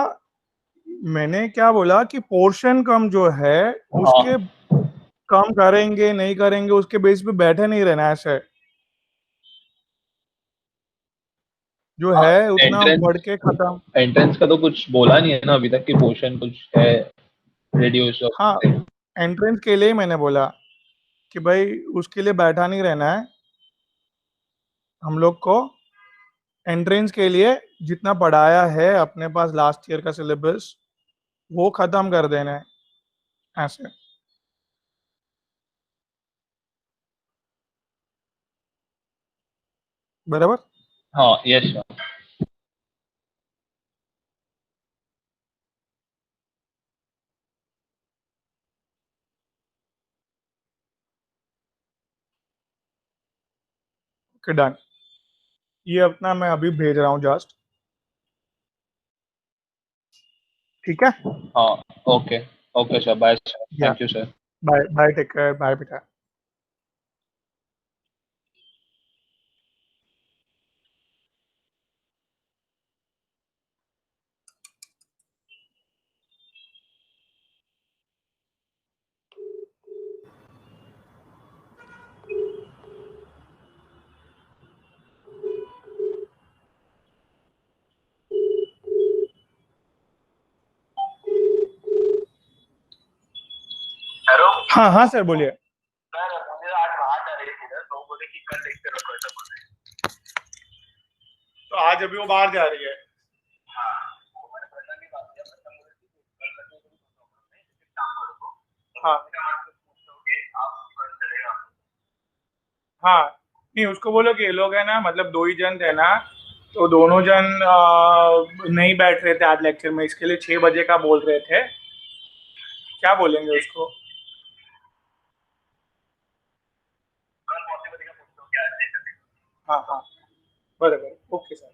मैंने क्या बोला कि पोर्शन कम जो है उसके हाँ। कम करेंगे नहीं करेंगे उसके बेस पे बैठे नहीं रहना, ऐसे जो हाँ, है उतना बढ़ एंट्रेंस, के खत्म। एंट्रेंस का तो कुछ बोला नहीं है ना अभी तक कि पोर्शन कुछ है रेडियो हाँ, एंट्रेंस के लिए ही मैंने बोला कि भाई उसके लिए बैठा नहीं रहना है हम लोग को। एंट्रेंस के लिए जितना पढ़ाया है अपने पास लास्ट ईयर का सिलेबस वो खत्म कर देना है, ऐसे। बराबर। हाँ यस सर। ओके डन, ये अपना मैं अभी भेज रहा हूँ जस्ट, ठीक है। हाँ okay. Okay sir, bye sir, या thank you sir. Bye bye, take care, bye बेटा। हेलो हाँ हाँ सर, बोलिए। सर, मुझे आज बात आ रही थी ना, तो बोले कि कल देखते रखो, ऐसा बोल रहे तो आज अभी वो बाहर जा रही है। हैं। हाँ, तो मैंने पता नहीं बात किया, पता मुझे कि कल तक में कोई प्रॉब्लम नहीं, लेकिन शाम को रखो। तो हाँ मैं आपसे पूछता हूँ कि आप कल चलेगा? हाँ, नहीं उसको बोलो कि ये लोग है ना, मतलब दो ही जन थे ना, तो दोनों जन नहीं बैठ रहे थे आज लेक्चर में, इसके लिए 6 बजे का बोल रहे थे। क्या बोलेंगे उसको? कल पॉसिबल है, पूछता हूँ क्या है। हाँ हाँ, बराबर, ओके सर।